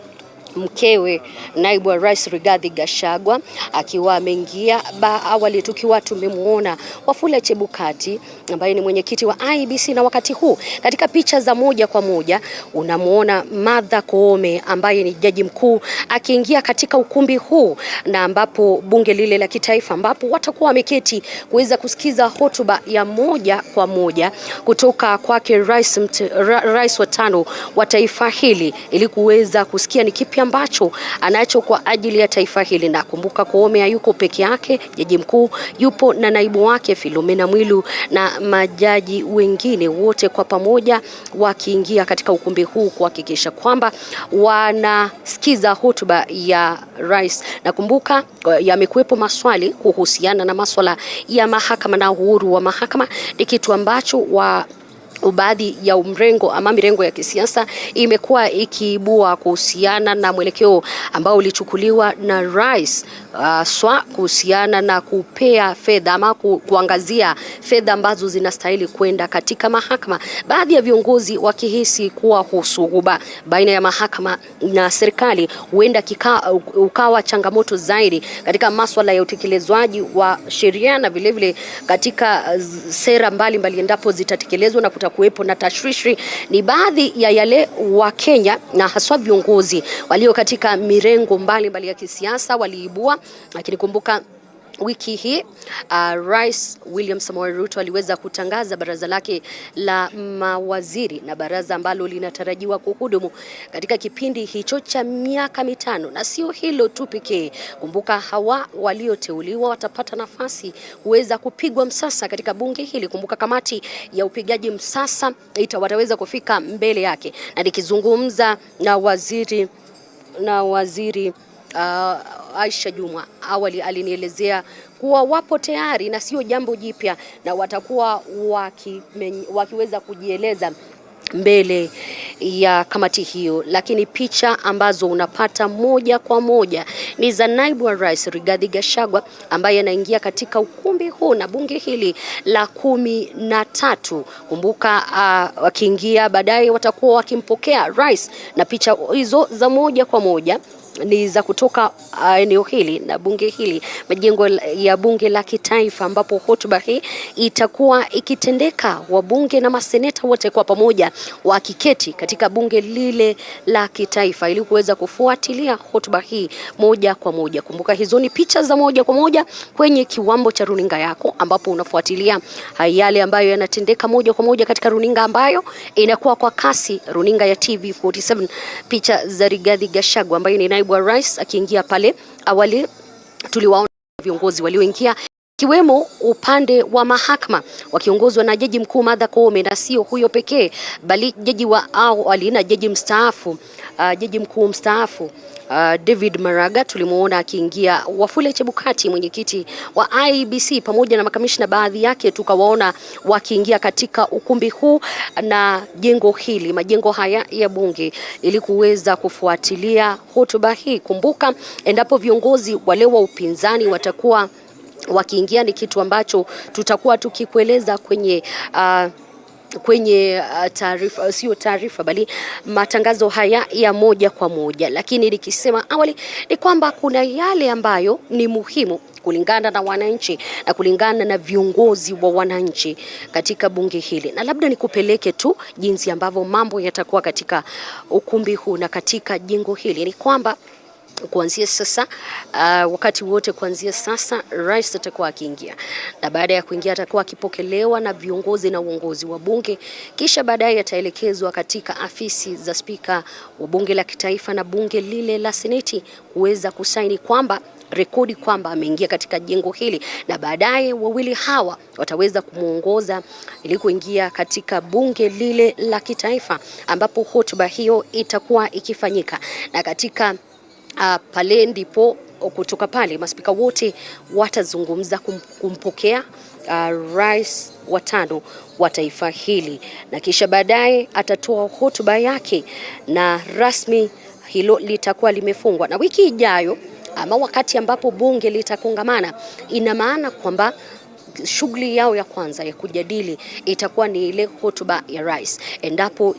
mkewe naibu wa rais Rigathi Gachagua akiwa ameingia. Awali tukiwa tumemuona Wafula Chebukati ambaye ni mwenyekiti wa IEBC, na wakati huu katika picha za moja kwa moja unamuona Martha Koome ambaye ni jaji mkuu akiingia katika ukumbi huu, na ambapo bunge lile la kitaifa ambapo watakuwa wameketi kuweza kusikiza hotuba ya moja kwa moja kutoka kwake rais wa tano wa taifa hili, ili kuweza kusikia ni kipi ambacho anacho kwa ajili ya taifa hili. Na kumbuka Koome hayuko peke yake, jaji mkuu yupo na naibu wake Philomena Mwilu na majaji wengine, wote kwa pamoja wakiingia katika ukumbi huu kuhakikisha kwamba wanasikiza hotuba ya rais. Na kumbuka yamekuwepo maswali kuhusiana na masuala ya mahakama na uhuru wa mahakama, ni kitu ambacho baadhi ya mirengo ya kisiasa imekuwa ikiibua kuhusiana na mwelekeo ambao ulichukuliwa na rais kuhusiana na kupea fedha ama kuangazia fedha ambazo zinastahili kwenda katika mahakama. Baadhi ya viongozi wakihisi kuwa husuguba baina ya mahakama na serikali huenda ukawa changamoto zaidi katika masuala ya utekelezwaji wa sheria na vile katika sera mbalimbali endapo zitatekelezwa na kuwepo na tashwishi. Ni baadhi ya yale wa Kenya na haswa viongozi walio katika mirengo mbalimbali ya kisiasa waliibua. Lakini kumbuka wiki hii Rais William Samoei Ruto aliweza kutangaza baraza lake la mawaziri, na baraza ambalo linatarajiwa kuhudumu katika kipindi hicho cha miaka 5. Na sio hilo tu pekee, kumbuka hawa walioteuliwa watapata nafasi kuweza kupigwa msasa katika bunge hili. Kumbuka kamati ya upigaji msasa wataweza kufika mbele yake, na nikizungumza na waziri Aisha Jumwa awali alinielezea kuwa wapo tayari na sio jambo jipya, na watakuwa wakiweza kujieleza mbele ya kamati hiyo. Lakini picha ambazo unapata moja kwa moja ni za naibu wa rais Rigathi Gachagua ambaye anaingia katika ukumbi huu na bunge hili la 13. Kumbuka wakiingia baadaye watakuwa wakimpokea rais, na picha hizo za moja kwa moja ni za kutoka eneo hili na bunge hili, majengo ya bunge la kitaifa, ambapo hotuba hii itakuwa ikitendeka, wabunge na maseneta wote kwa pamoja wakiketi katika bunge lile la kitaifa ili kuweza kufuatilia hotuba hii moja kwa moja. Kumbuka hizo ni picha za moja kwa moja kwenye kiwambo cha runinga yako, ambapo unafuatilia yale ambayo yanatendeka moja kwa moja katika runinga ambayo inakuwa kwa kasi, runinga ya TV47. Picha za Rigathi Gachagua ambaye ni naibu wa rais akiingia pale. Awali tuliwaona viongozi walioingia kiwemo upande wa mahakama wakiongozwa na jaji mkuu Martha Koome, na sio huyo pekee bali jaji wa awali na jaji mkuu mstaafu David Maraga tulimuona akiingia. Wafula Chebukati mwenyekiti wa IEBC pamoja na makamishna baadhi yake tukawaona wakiingia katika ukumbi huu na majengo haya ya bunge ili kuweza kufuatilia hotuba hii. Kumbuka endapo viongozi wale wa upinzani watakuwa wakiingia, ni kitu ambacho tutakuwa tukikueleza kwenye kwenye taarifa, sio taarifa bali matangazo haya ya moja kwa moja. Lakini nikisema awali ni kwamba kuna yale ambayo ni muhimu kulingana na wananchi na kulingana na viongozi wa wananchi katika bunge hili, na labda nikupeleke tu jinsi ambavyo mambo yatakuwa katika ukumbi huu na katika jengo hili. Ni kwamba kuanzia sasa, wakati wote kuanzia sasa, rais atakuwa akiingia, na baada ya kuingia atakuwa akipokelewa na viongozi na uongozi wa bunge, kisha baadaye ataelekezwa katika afisi za spika wa bunge la kitaifa na bunge lile la seneti kuweza kusaini kwamba rekodi kwamba ameingia katika jengo hili, na baadaye wawili hawa wataweza kumuongoza ili kuingia katika bunge lile la kitaifa ambapo hotuba hiyo itakuwa ikifanyika. Na katika pale ndipo kutoka pale maspika wote watazungumza kumpokea rais wa 5 wa taifa hili, na kisha baadaye atatoa hotuba yake na rasmi hilo litakuwa limefungwa. Na wiki ijayo ama wakati ambapo bunge litakongamana, ina maana kwamba shughuli yao ya kwanza ya kujadili itakuwa ni ile hotuba ya rais, endapo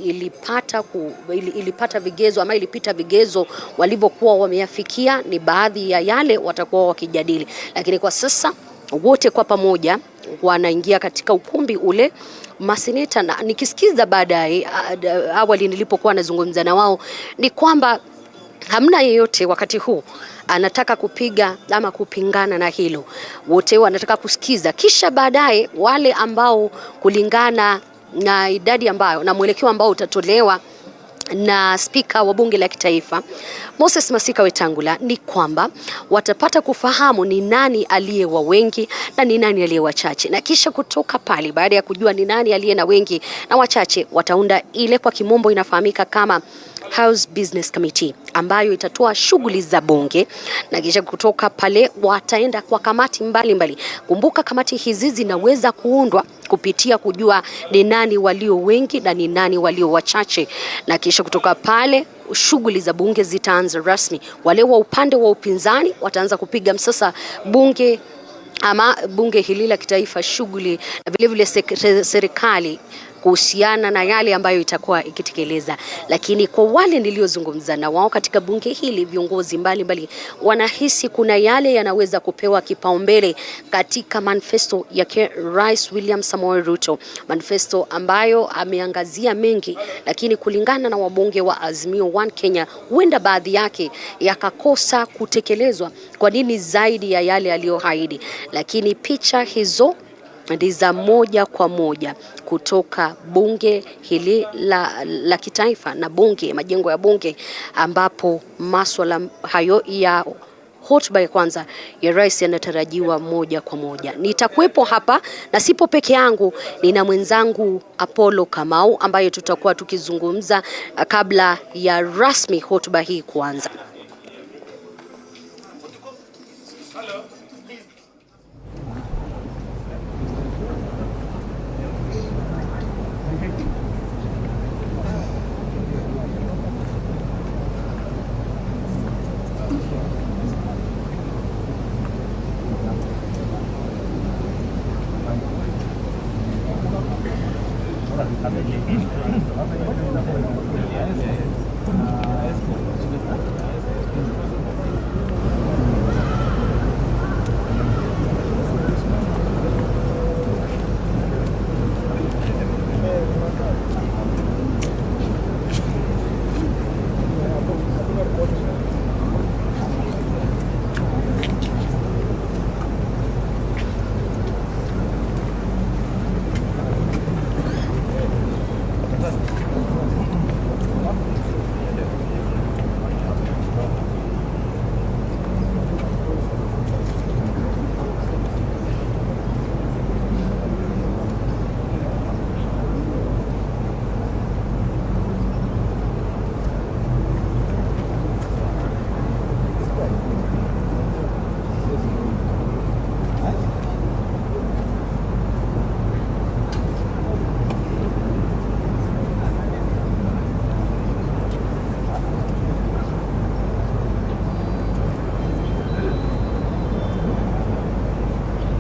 ilipata vigezo ama ilipita vigezo walivyokuwa wameyafikia, ni baadhi ya yale watakuwa wakijadili. Lakini kwa sasa wote kwa pamoja wanaingia katika ukumbi ule maseneta, na nikisikiza baadaye awali nilipokuwa nazungumza na wao ni kwamba hamna yeyote wakati huu anataka kupiga ama kupingana na hilo. Wote wanataka kusikiza, kisha baadaye wale ambao kulingana na idadi ambayo na mwelekeo ambao utatolewa na spika wa bunge la kitaifa Moses Masika Wetangula, ni kwamba watapata kufahamu ni nani aliye wa wengi na ni nani aliye wachache, na kisha kutoka pale, baada ya kujua ni nani aliye na wengi na wachache, wataunda ile kwa kimombo inafahamika kama House Business Committee ambayo itatoa shughuli za bunge, na kisha kutoka pale wataenda kwa kamati mbalimbali. Kumbuka kamati hizi zinaweza kuundwa kupitia kujua ni nani walio wengi na ni nani walio wachache, na kisha kutoka pale shughuli za bunge zitaanza rasmi. Wale wa upande wa upinzani wataanza kupiga msasa bunge ama bunge hili la kitaifa shughuli, na vile vile serikali kuhusiana na yale ambayo itakuwa ikitekeleza. Lakini kwa wale niliozungumza na wao katika bunge hili, viongozi mbalimbali wanahisi kuna yale yanaweza kupewa kipaumbele katika manifesto yake Rais William Samoei Ruto, manifesto ambayo ameangazia mengi, lakini kulingana na wabunge wa Azimio One Kenya, huenda baadhi yake yakakosa kutekelezwa. Kwa nini? Zaidi ya yale aliyoahidi. Lakini picha hizo ndi za moja kwa moja kutoka bunge hili la kitaifa na bunge, majengo ya bunge, ambapo masuala hayo ya hotuba ya kwanza ya rais yanatarajiwa moja kwa moja. Nitakuwepo hapa na sipo peke yangu, nina mwenzangu Apollo Kamau ambaye tutakuwa tukizungumza kabla ya rasmi hotuba hii kuanza.